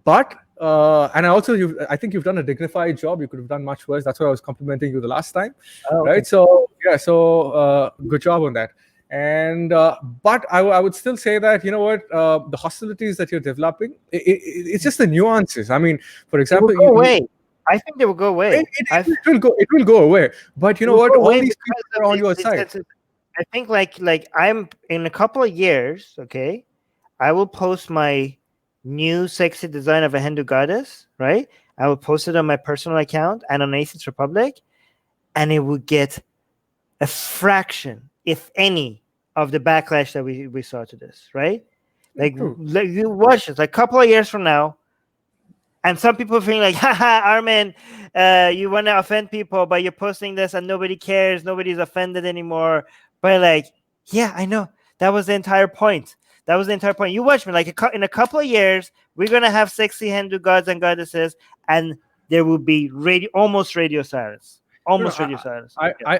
but and I think you've done a dignified job. You could have done much worse. That's why I was complimenting you the last time, right? So yeah, good job on that. And but I would still say that, you know what, the hostilities that you're developing, it's just the nuances. I mean, for example, it will go away. I think they will go away. It will go away. But you know what? All these people are on your side. I think like I'm in a couple of years. Okay, I will post my new sexy design of a Hindu goddess, right? I will post it on my personal account and on Atheist Republic, and it will get a fraction, if any, of the backlash that we saw to this, right? Like you watch it, like a couple of years from now, and some people think like, haha, Armin, you want to offend people, but you're posting this and nobody cares, nobody's offended anymore. But like, yeah, I know. That was the entire point. You watch me, like in a couple of years, we're going to have sexy Hindu gods and goddesses, and there will be almost radio silence. I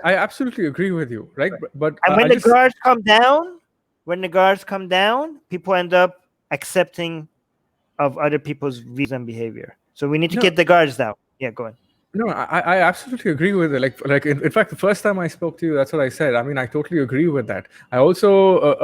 absolutely agree with you, right? But when the guards come down, people end up accepting of other people's views and behavior. So we need to get the guards down. Yeah, go on. No, I absolutely agree with it. Like in fact, the first time I spoke to you, that's what I said. I mean, I totally agree with that. I also,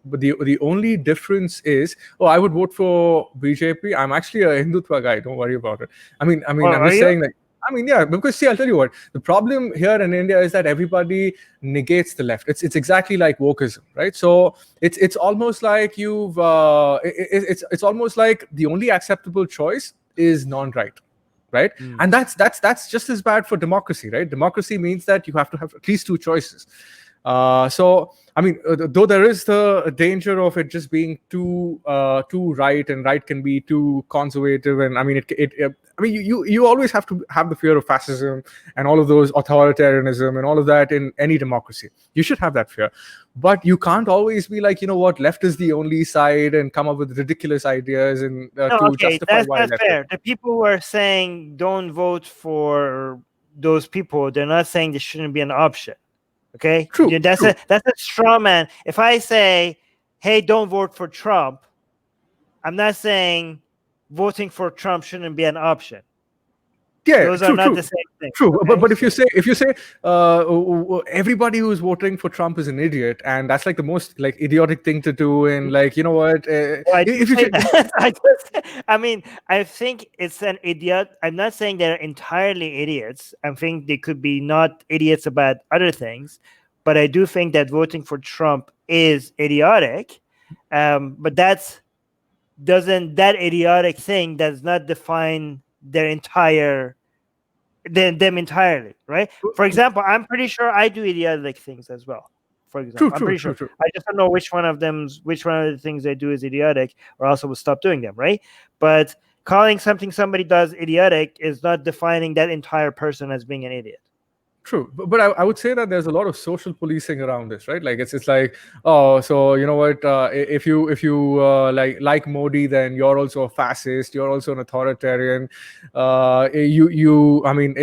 but the only difference is, I would vote for BJP. I'm actually a Hindutva guy. Don't worry about it. I mean, I'm just saying that. I mean, yeah, because see, I'll tell you what. The problem here in India is that everybody negates the left. It's exactly like wokeism, right? So it's almost like it's almost like the only acceptable choice is non-right. Right. And that's just as bad for democracy. Right. Democracy means that you have to have at least two choices. So, I mean, though there is the danger of it just being too right, and right can be too conservative. And I mean, you always have to have the fear of fascism and all of those authoritarianism and all of that in any democracy. You should have that fear. But you can't always be like, you know what, left is the only side, and come up with ridiculous ideas and justify why that's fair. The people who are saying don't vote for those people, they're not saying this shouldn't be an option. Okay, True. that's a straw man. If I say, "Hey, don't vote for Trump," I'm not saying voting for Trump shouldn't be an option. Yeah, Those true, are not true. the same thing. True, Okay? but if you say everybody who's voting for Trump is an idiot, and that's like the most like idiotic thing to do, and like you know what, I if you say say, that. I mean, I think it's an idiot. I'm not saying they're entirely idiots. I think they could be not idiots about other things, but I do think that voting for Trump is idiotic. But that idiotic thing does not define their entire them entirely, right? For example, I'm pretty sure I do idiotic things as well. For example, I'm pretty sure. true. I just don't know which one of the things they do is idiotic, or else I will stop doing them, right? But calling something somebody does idiotic is not defining that entire person as being an idiot. True, but I would say that there's a lot of social policing around this, right? Like it's like, oh, so you know what? If you like Modi, then you're also a fascist. You're also an authoritarian. I mean,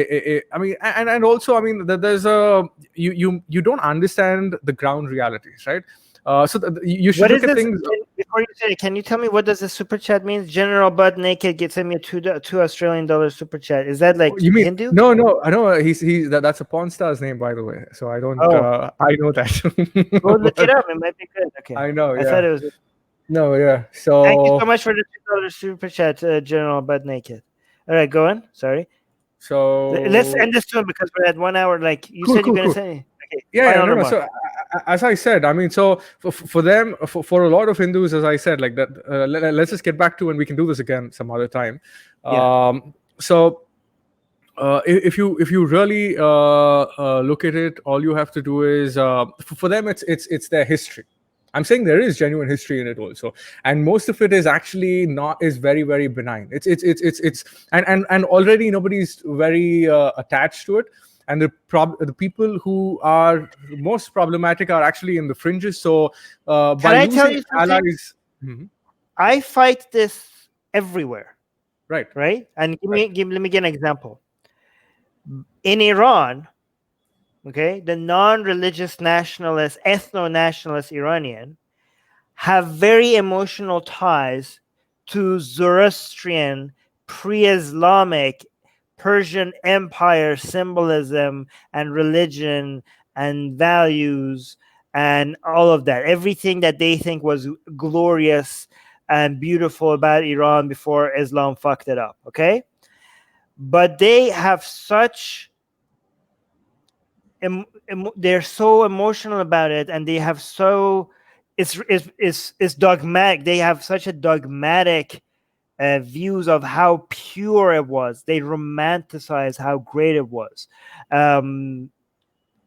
and also, I mean, there's a you don't understand the ground realities, right? So you should What look is at this? things. Before you say it, can you tell me what does the super chat mean? General Butt Naked gets me a $2 Australian super chat. Is that like You mean Hindu? no? I know that's a porn star's name, by the way. So I don't. Oh. I know that. Go look it up. It might be good. Okay. I know. I Yeah. thought it was. No. Yeah. So Thank you so much for the $2 super chat, General Butt Naked. All right, go on. Sorry. So Let's end this soon because we're at 1 hour. Like you said, you're gonna say. Okay. Yeah, final no. remark. So as I said, I mean, so for them, for a lot of Hindus, as I said, like that. Let's just get back to, and we can do this again some other time. Yeah. So. If you really look at it, all you have to do is for them it's their history. I'm saying there is genuine history in it also, and most of it is actually is very very benign. It's and already nobody's very attached to it, and the people who are most problematic are actually in the fringes. So by I tell losing you something? allies, I fight this everywhere. right? And let me give an example. In Iran, okay, the non-religious nationalist, ethno-nationalist Iranian have very emotional ties to Zoroastrian, pre-Islamic, Persian Empire symbolism and religion and values and all of that. Everything that they think was glorious and beautiful about Iran before Islam fucked it up, okay? But they have such they're so emotional about it, and they have so it's dogmatic. They have such a dogmatic views of how pure it was. They romanticize how great it was.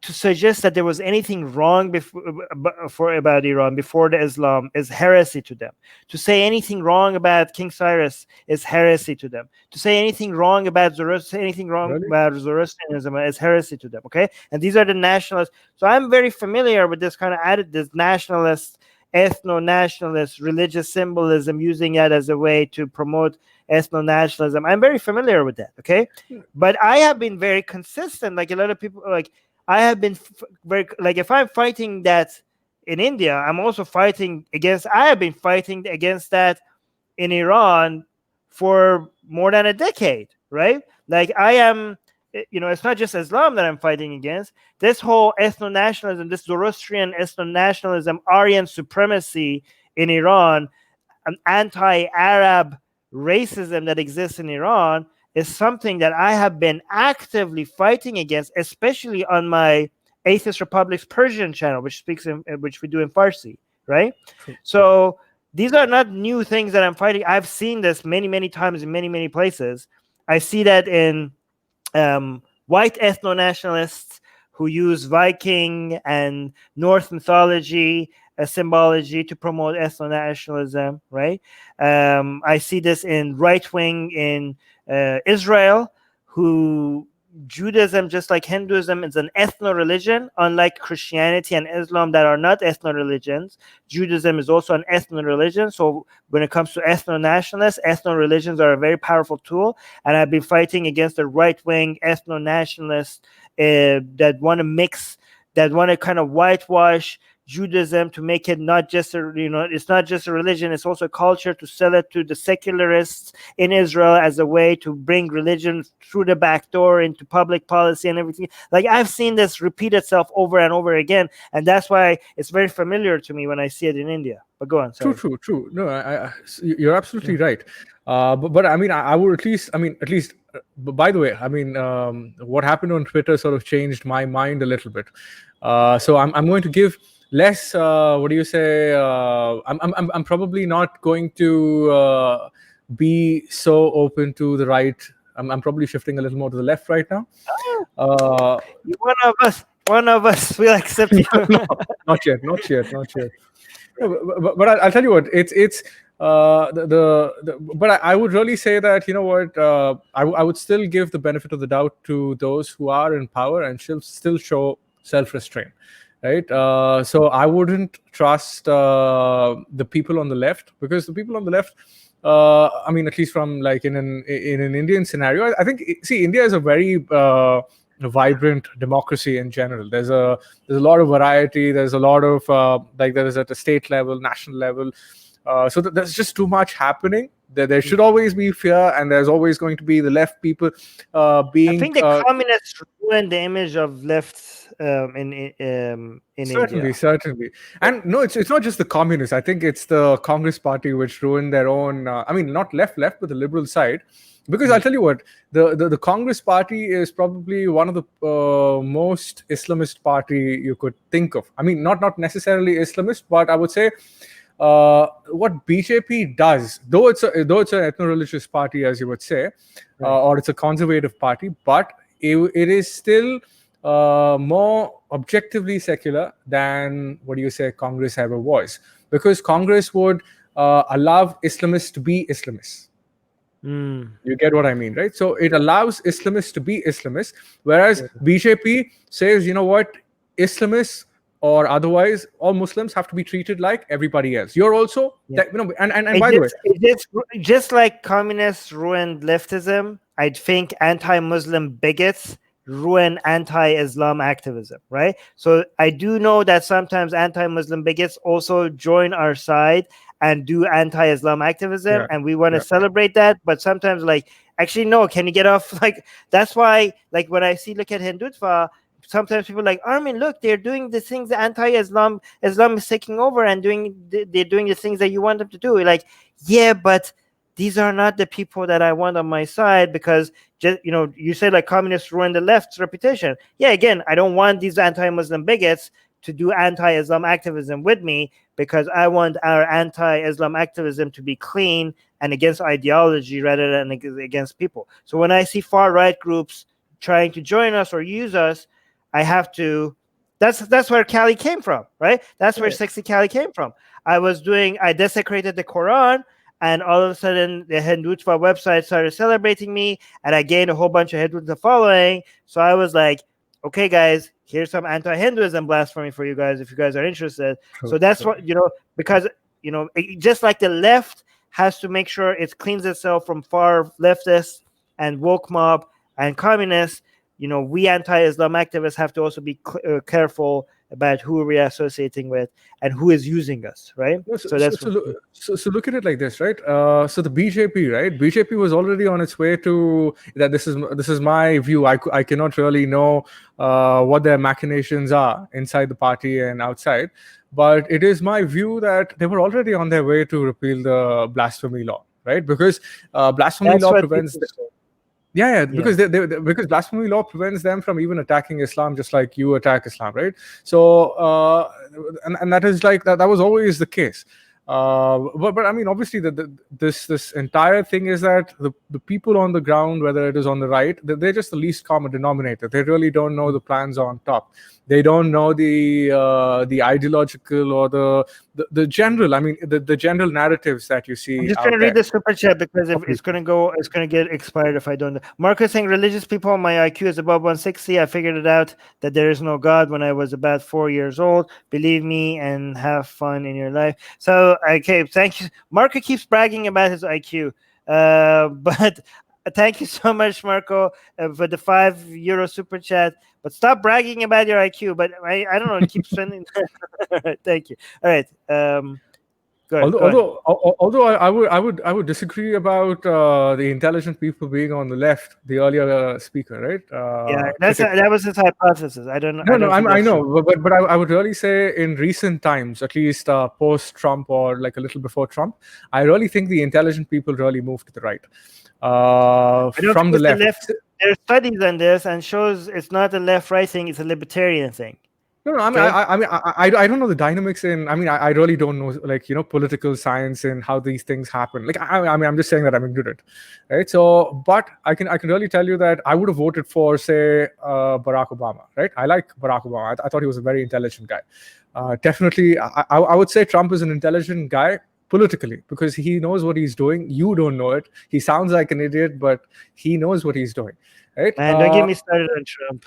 To suggest that there was anything wrong about Iran before the Islam is heresy to them. To say anything wrong about King Cyrus is heresy to them. To say anything wrong about about Zoroastrianism is heresy to them. Okay, and these are the nationalists. So I'm very familiar with this kind of this nationalist, ethno-nationalist, religious symbolism, using that as a way to promote ethno-nationalism. I'm very familiar with that. Okay, but I have been very consistent. Like a lot of people, like. I have been very like if I'm fighting that in India, I'm also fighting against. I have been fighting against that in Iran for more than a decade, right? Like I am, it's not just Islam that I'm fighting against. This whole ethno-nationalism, this Zoroastrian ethno-nationalism, Aryan supremacy in Iran, an anti-Arab racism that exists in Iran is something that I have been actively fighting against, especially on my Atheist Republic's Persian channel, which we do in Farsi, right? So these are not new things that I'm fighting. I've seen this many, many times in many, many places. I see that in white ethno-nationalists who use Viking and Norse mythology symbology to promote ethno-nationalism, right? I see this in right-wing in Israel, who Judaism, just like Hinduism, is an ethno-religion, unlike Christianity and Islam that are not ethno-religions. Judaism is also an ethno-religion. So when it comes to ethno-nationalists, ethno-religions are a very powerful tool. And I've been fighting against the right-wing ethno-nationalists that want to mix that want to kind of whitewash Judaism to make it not just it's not just a religion, it's also a culture, to sell it to the secularists in Israel as a way to bring religion through the back door into public policy and everything. Like, I've seen this repeat itself over and over again, and that's why it's very familiar to me when I see it in India. But go on. Sorry. True. No, you're absolutely right. But I mean, I would at least. By the way, I mean, what happened on Twitter sort of changed my mind a little bit. So I'm going to give less. What do you say? I'm probably not going to be so open to the right. I'm probably shifting a little more to the left right now. You're one of us. We'll accept you. No, not yet. No, but I'll tell you what. It's but I would really say that, you know what, I would still give the benefit of the doubt to those who are in power and still show self-restraint, right? So I wouldn't trust the people on the left, because the people on the left, I mean, at least from like in an Indian scenario, I think, see, India is a very vibrant democracy in general. There's a lot of variety. There's a lot of like, there is at a state level, national level. So there's just too much happening. There should always be fear, and there's always going to be the left people being. I think the communists ruined the image of left in India. Certainly. And no, it's not just the communists. I think it's the Congress party which ruined their own. I mean, not left, but the liberal side. Because I'll tell you what, the Congress party is probably one of the most Islamist party you could think of. I mean, not necessarily Islamist, but I would say what BJP does, though it's an ethno-religious party, as you would say, or it's a conservative party, but it is still more objectively secular than, what do you say, Congress ever was. Because Congress would allow Islamists to be Islamists. You get what I mean, right? So it allows Islamists to be Islamists, whereas BJP says, you know what, Islamists or otherwise, all Muslims have to be treated like everybody else. You're also, and by the way, it's just like communists ruined leftism, I think anti-Muslim bigots ruin anti-Islam activism, right? So I do know that sometimes anti-Muslim bigots also join our side and do anti-Islam activism, and we want to celebrate that. But sometimes, like, actually, no, can you get off? Like, that's why, like, when I look at Hindutva, sometimes people are like, Armin, look, they're doing the things that anti-Islam, Islam is taking over and they're doing the things that you want them to do. Like, yeah, but these are not the people that I want on my side, because just, you say like communists ruin the left's reputation. Yeah, again, I don't want these anti-Muslim bigots to do anti-Islam activism with me, because I want our anti-Islam activism to be clean and against ideology rather than against people. So when I see far-right groups trying to join us or use us, I have to. That's where Cali came from, right? That's where Sexy Cali came from. I desecrated the Quran, and all of a sudden the Hindutva website started celebrating me, and I gained a whole bunch of Hindutva following. So I was like, okay, guys, here's some anti-Hinduism blasphemy for you guys if you guys are interested. So that's what, because, just like the left has to make sure it cleans itself from far leftists and woke mob and communists, we anti-Islam activists have to also be careful about who we are associating with and who is using us, right? So look at it like this, right? So the BJP, right? BJP was already on its way to that. This is my view. I cannot really know what their machinations are inside the party and outside, but it is my view that they were already on their way to repeal the blasphemy law, right? Because blasphemy law prevents. Because because blasphemy law prevents them from even attacking Islam, just like you attack Islam, right? So and that is like that was always the case. But I mean, obviously, this entire thing is that the people on the ground, whether it is on the right, they're just the least common denominator. They really don't know the plans on top. They don't know the ideological or the general. I mean, the general narratives that you see. I'm just going to read the super chat because it's going to get expired if I don't. Marcus saying religious people, my IQ is above 160. I figured it out that there is no God when I was about 4 years old. Believe me and have fun in your life. So okay, thank you. Marcus keeps bragging about his IQ, but Thank you so much, Marco, for the €5 super chat. But stop bragging about your IQ. But I don't know. Keep spending. Thank you. All right. Go ahead. Although I would disagree about the intelligent people being on the left, the earlier speaker, right? Yeah, that was his hypothesis. I don't know. No, I know, but I would really say in recent times, at least post-Trump or like a little before Trump, I really think the intelligent people really moved to the right from the left. There are studies on this and shows it's not a left-right thing; it's a libertarian thing. No, I don't know the dynamics in. I really don't know, like, political science and how these things happen. Like, I'm just saying that I'm ignorant, right? So, but I can really tell you that I would have voted for, say, Barack Obama, right? I like Barack Obama. I thought he was a very intelligent guy. Definitely, I would say Trump is an intelligent guy politically because he knows what he's doing. You don't know it. He sounds like an idiot, but he knows what he's doing. Right? Man, don't get me started on Trump.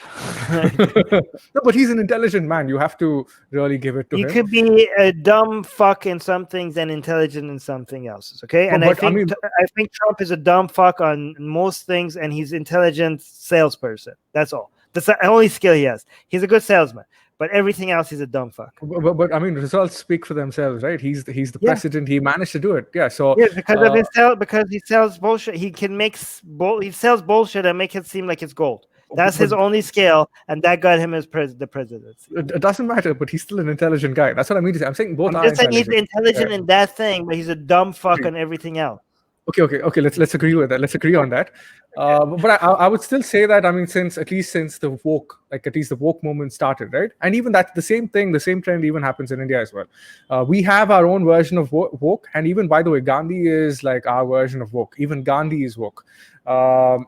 No, but he's an intelligent man. You have to really give it to him. You could be a dumb fuck in some things and intelligent in something else. Okay, and I think Trump is a dumb fuck on most things, and he's intelligent salesperson. That's all. That's the only skill he has. He's a good salesman, but everything else he's a dumb fuck. But results speak for themselves, right? He's the president. He managed to do it. Yeah. So because he sells bullshit. He can he sells bullshit and make it seem like it's gold. That's his only skill, and that got him as the presidency. It doesn't matter, but he's still an intelligent guy. That's what I mean to say. I'm saying both are intelligent. He's intelligent in that thing, but he's a dumb fuck on everything else. Okay. Let's agree with that. Let's agree on that. But I would still say that, since the woke movement started, right? And even that, the same trend even happens in India as well. We have our own version of woke, and even, by the way, Gandhi is like our version of woke. Even Gandhi is woke.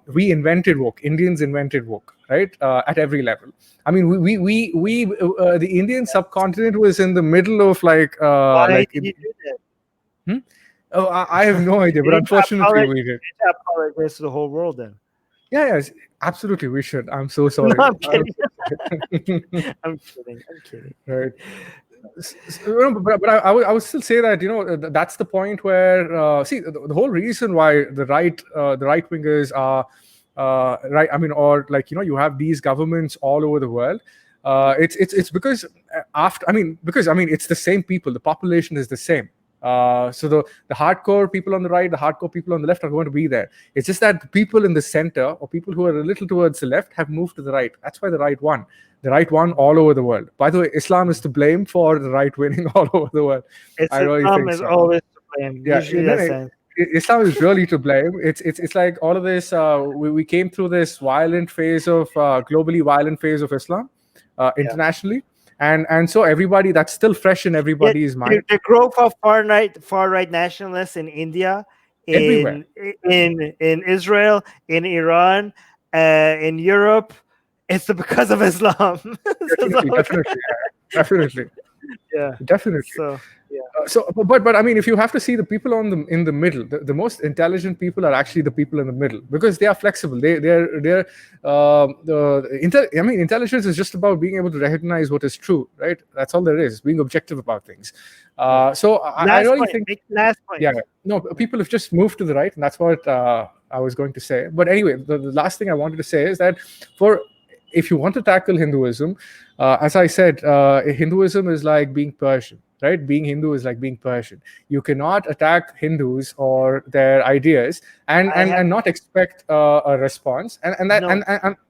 We invented woke. Indians invented woke, right? At every level. The Indian subcontinent was in the middle of Why did you do that? Oh, I have no idea, but unfortunately we did. Apologize to the whole world then. Yeah, absolutely we should. I'm so sorry. No, I'm kidding. I'm kidding. Right. But I would still say that that's the point where the whole reason why the right wingers are right. You have these governments all over the world. It's because it's the same people. The population is the same. So the hardcore people on the right, the hardcore people on the left are going to be there. It's just that the people in the center, or people who are a little towards the left, have moved to the right. That's why the right won. The right won all over the world. By the way, Islam is to blame for the right winning all over the world. Islam is always to blame. Yeah, Islam is really to blame. It's like all of this. We came through this globally violent phase of Islam internationally. And so everybody, that's still fresh in everybody's mind. The growth of far right nationalists in India, in Israel, in Iran, in Europe, it's because of Islam. Definitely. Yeah, definitely. So yeah. But if you have to see the people in the middle, the most intelligent people are actually the people in the middle, because they are flexible. Intelligence is just about being able to recognize what is true, right? That's all there is. Being objective about things. I really think. Last point. Yeah. No, people have just moved to the right, and that's what I was going to say. But anyway, the last thing I wanted to say is that if you want to tackle Hinduism, as I said, Hinduism is like being Persian, right? Being Hindu is like being Persian. You cannot attack Hindus or their ideas and not expect a response. And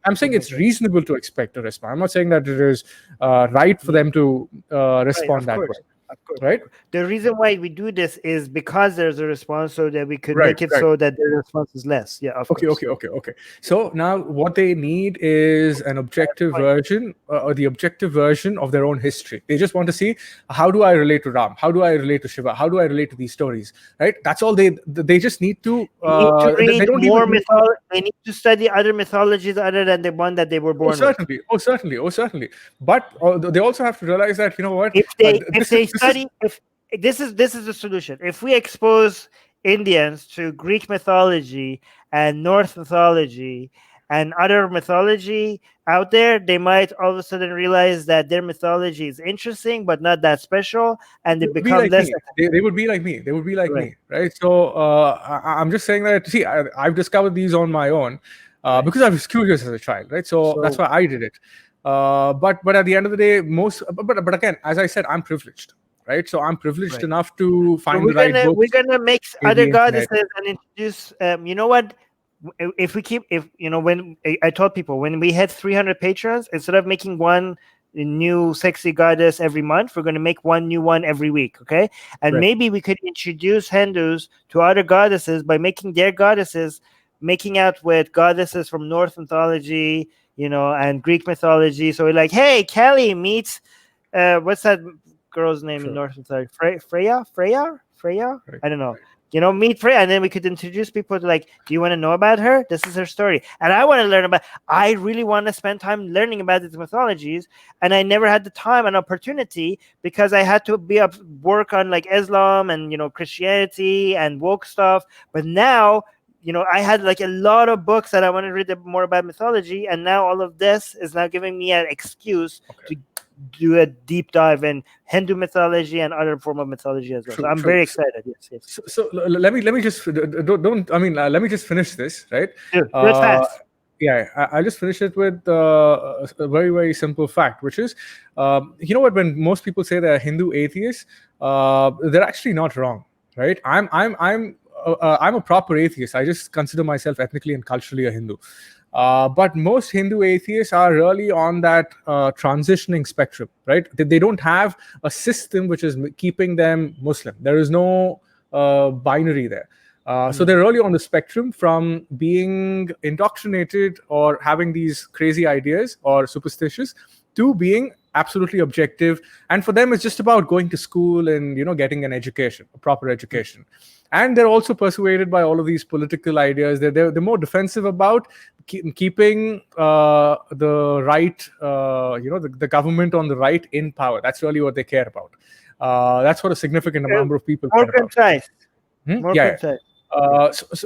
I'm saying it's reasonable to expect a response. I'm not saying that it is right for them to respond that way. Of course. Right. The reason why we do this is because there's a response, so that we could make it so that the response is less. Yeah. Of course. Okay. So now what they need is an objective version, or the objective version of their own history. They just want to see, how do I relate to Ram? How do I relate to Shiva? How do I relate to these stories? Right. That's all they just need to. They don't more mythology. They need to study other mythologies other than the one that they were born with. Oh, certainly. But they also have to realize that, what, if this is the solution. If we expose Indians to Greek mythology and Norse mythology and other mythology out there, they might all of a sudden realize that their mythology is interesting but not that special, and they They would be become like less. me. They would be like me. They would be like Right. me, right? So I'm just saying that. See, I've discovered these on my own because I was curious as a child, right? So that's why I did it. But at the end of the day, but again, as I said, I'm privileged, right? So I'm privileged enough to find the right books. We're gonna mix in other the internet. goddesses and introduce. You know what? If we keep, if you know, when I told people when we had 300 patrons, instead of making one new sexy goddess every month, we're going to make one new one every week. Okay, and maybe we could introduce Hindus to other goddesses by making their goddesses making out with goddesses from Norse mythology, you know, and Greek mythology. So we're like, hey, Cali meets what's that girl's name in Norse mythology? Freya? Right. I don't know. You know, meet Freya, and then we could introduce people to, like, do you want to know about her? This is her story, and I want to learn about. I really want to spend time learning about these mythologies, and I never had the time and opportunity because I had to be up work on like Islam and, you know, Christianity and woke stuff. But now, you know, I had like a lot of books that I want to read more about mythology, and now all of this is now giving me an excuse to do a deep dive in Hindu mythology and other form of mythology as well. So I'm very excited. Yes. So let me just don't. I mean, let me just finish this, right? Sure. Fast. Yeah, I'll just finish it with a very, very simple fact, which is, you know what? When most people say they're Hindu atheists, they're actually not wrong, right? I'm a proper atheist. I just consider myself ethnically and culturally a Hindu. But most Hindu atheists are really on that transitioning spectrum, right? They don't have a system which is keeping them Muslim. There is no binary there. So they're really on the spectrum from being indoctrinated or having these crazy ideas or superstitious to being absolutely objective. And for them, it's just about going to school and, you know, getting an education, a proper education. And they're also persuaded by all of these political ideas. They're more defensive about keeping the right, you know, the government on the right in power. That's really what they care about. That's what a significant number of people care about. Concise. More concise.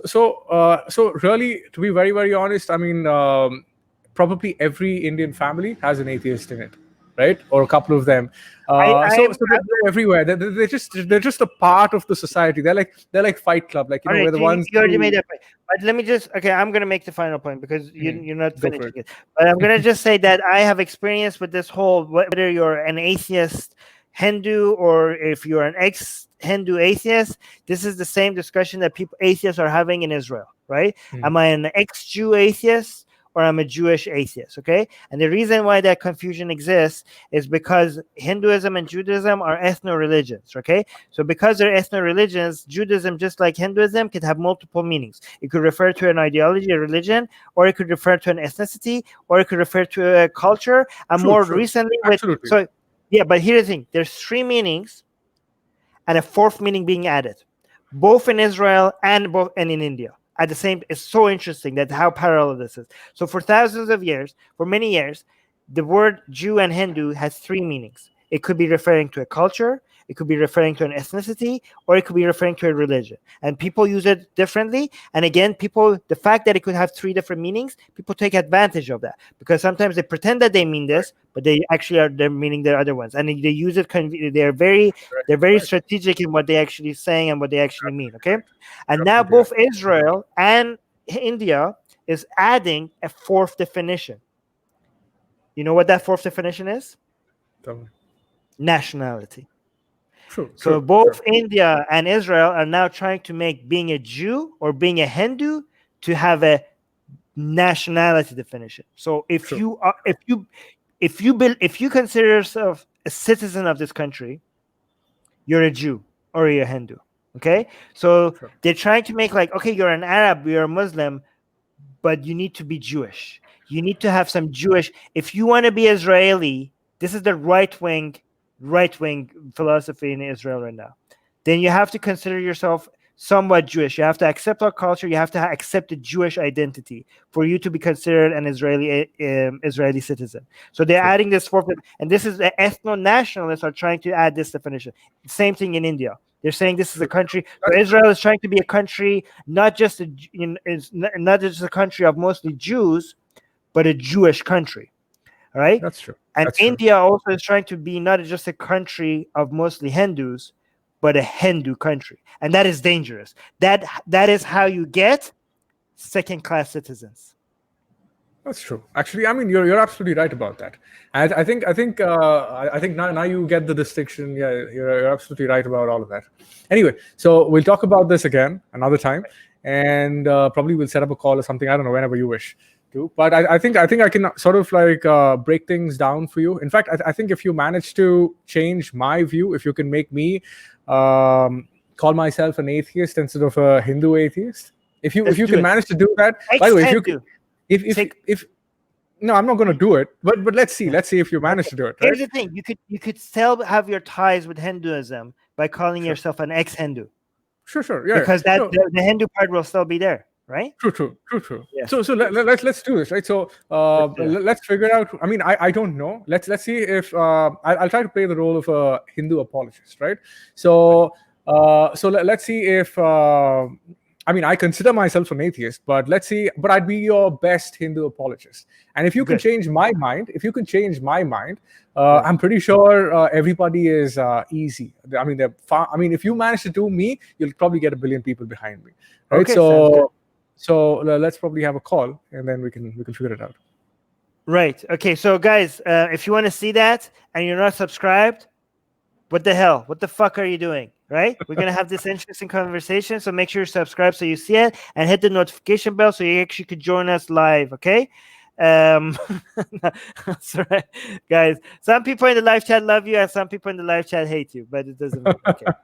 So really, to be very, very honest, I mean, probably every Indian family has an atheist in it, right? Or a couple of them. So they're everywhere. They're just a part of the society. They're like Fight Club, like, you know, we're the ones. You already made that point. But let me just, I'm gonna make the final point because you're not finishing it. But I'm gonna just say that I have experience with this whole, whether you're an atheist Hindu or if you're an ex-Hindu atheist, this is the same discussion that atheists are having in Israel, right? Am I an ex-Jew atheist or I'm a Jewish atheist, okay? And the reason why that confusion exists is because Hinduism and Judaism are ethno-religions, okay? So because they're ethno-religions, Judaism, just like Hinduism, could have multiple meanings. It could refer to an ideology, a religion, or it could refer to an ethnicity, or it could refer to a culture. And recently, but here's the thing. There's 3 meanings and a 4th meaning being added, both in Israel and in India. At the same, it's so interesting that how parallel this is. So for thousands of years, for many years, the word Jew and Hindu has 3 meanings. It could be referring to a culture, it could be referring to an ethnicity, or it could be referring to a religion. And people use it differently. And again, the fact that it could have 3 different meanings, people take advantage of that because sometimes they pretend that they mean this, but they actually they're meaning the other ones. And they use it. They're very strategic in what they actually saying and what they actually mean. Okay. And now both Israel and India is adding a 4th definition. You know what that 4th definition is? Nationality. So both India and Israel are now trying to make being a Jew or being a Hindu to have a nationality definition. So if you consider yourself a citizen of this country, you're a Jew or you're a Hindu. Okay, so they're trying to make like, okay, you're an Arab, you're a Muslim, but you need to be Jewish. You need to have some Jewish. If you want to be Israeli, this is the right wing philosophy in Israel right now. Then you have to consider yourself somewhat Jewish. You have to accept our culture. You have to accept the Jewish identity for you to be considered an Israeli citizen. So they're adding this 4th, and this is the ethno-nationalists are trying to add this definition. Same thing in India. They're saying this is a country. So Israel is trying to be a country, not just not just a country of mostly Jews, but a Jewish country. All right. That's true. And That's true. India also is trying to be not just a country of mostly Hindus, but a Hindu country, and that is dangerous. That is how you get second-class citizens. That's true. Actually, I mean, you're absolutely right about that. And I think now you get the distinction. Yeah, you're absolutely right about all of that. Anyway, so we'll talk about this again another time, and probably we'll set up a call or something. I don't know, whenever you wish to. But I think I can sort of like break things down for you. In fact, I think if you manage to change my view, if you can make me call myself an atheist instead of a Hindu atheist, if you can manage to do that. By the way, if you can. If no, I'm not going to do it, but let's see if you manage to do it. Right? Here's the thing: you could still have your ties with Hinduism by calling yourself an ex-Hindu. Sure, yeah. Because the Hindu part will still be there, right? True. Yeah. So let's do this, right? So let's figure out. I mean, I don't know. Let's see if I'll try to play the role of a Hindu apologist, right? So let's see if. I mean, I consider myself an atheist, but let's see. But I'd be your best Hindu apologist. And if you can change my mind, I'm pretty sure everybody is easy. I mean, if you manage to do me, you'll probably get 1 billion people behind me, right? Okay, so let's probably have a call, and then we can figure it out. Right. Okay. So guys, if you want to see that and you're not subscribed, what the hell? What the fuck are you doing? Right? We're going to have this interesting conversation. So make sure you subscribe so you see it and hit the notification bell so you actually could join us live. Okay. That's right, guys. Some people in the live chat love you and some people in the live chat hate you, but it doesn't matter.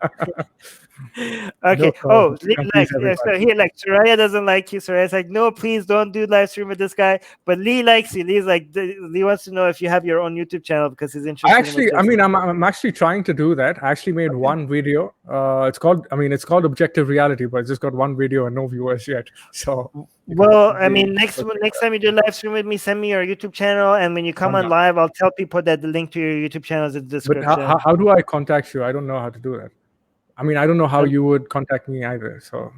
Okay. No, Here, like Soraya doesn't like you. Soraya's like, no, please don't do live stream with this guy. But Lee likes you. Lee wants to know if you have your own YouTube channel because he's interested. I'm actually trying to do that. I actually made one video. It's called Objective Reality, but it's just got one video and no viewers yet. So well, I mean, next time you do live stream with me, send me your YouTube channel, and when you come on live, I'll tell people that the link to your YouTube channel is in the description. But how do I contact you? I don't know how to do that. I mean, I don't know how you would contact me either. So,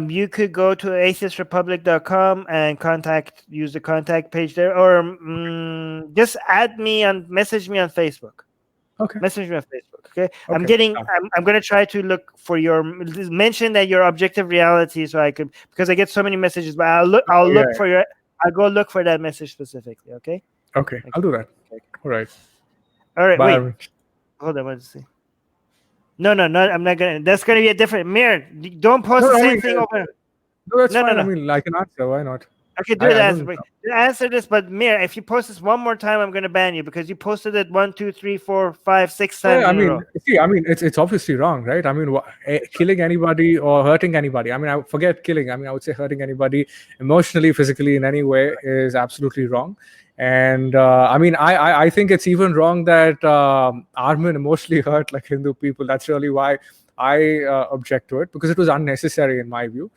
you could go to atheistrepublic.com and use the contact page there, or just message me on Facebook. Okay. Message me on Facebook. Okay. I'm gonna try to look for mention that your objective reality, so I could, because I get so many messages. But I'll go look for that message specifically. Okay. Okay. I'll do that. Okay. All right. Bye, wait. Armin. Hold on. Let's see. No. I'm not gonna. That's gonna be a different. Mir, don't post the same thing over. No, that's fine. I mean, I can answer. Why not? Okay, do that. Answer this, but Mir, if you post this one more time, I'm gonna ban you because you posted it 1, 2, 3, 4, 5, 6 times. Yeah, I mean, it's obviously wrong, right? I mean, killing anybody or hurting anybody. I mean, I forget killing. I mean, I would say hurting anybody emotionally, physically, in any way is absolutely wrong. And I mean, I think it's even wrong that Armin emotionally hurt like Hindu people. That's really why I object to it, because it was unnecessary in my view.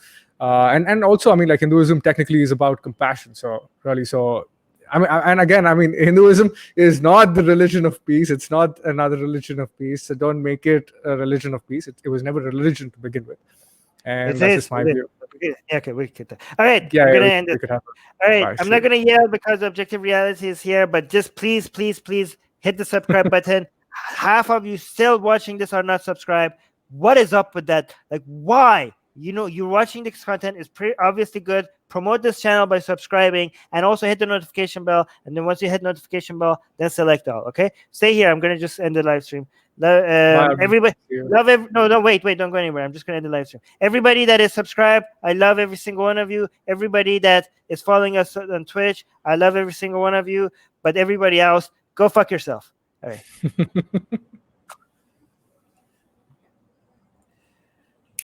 And also, I mean, like, Hinduism technically is about compassion. So I mean, and again, I mean, Hinduism is not the religion of peace. It's not another religion of peace. So don't make it a religion of peace. It was never a religion to begin with. And that's just my view. Yeah, okay, we get that. All right, yeah, I'm gonna end it. All right, I'm not gonna yell because Objective Reality is here, but just please hit the subscribe button. Half of you still watching this are not subscribed. What is up with that? Like, why? You know, you're watching this content is pretty obviously good. Promote this channel by subscribing and also hit the notification bell. And then once you hit notification bell, then select all. Okay, stay here. I'm gonna just end the live stream. Everybody, wait, don't go anywhere. I'm just gonna end the live stream. Everybody that is subscribed, I love every single one of you. Everybody that is following us on Twitch, I love every single one of you. But everybody else, go fuck yourself. All right.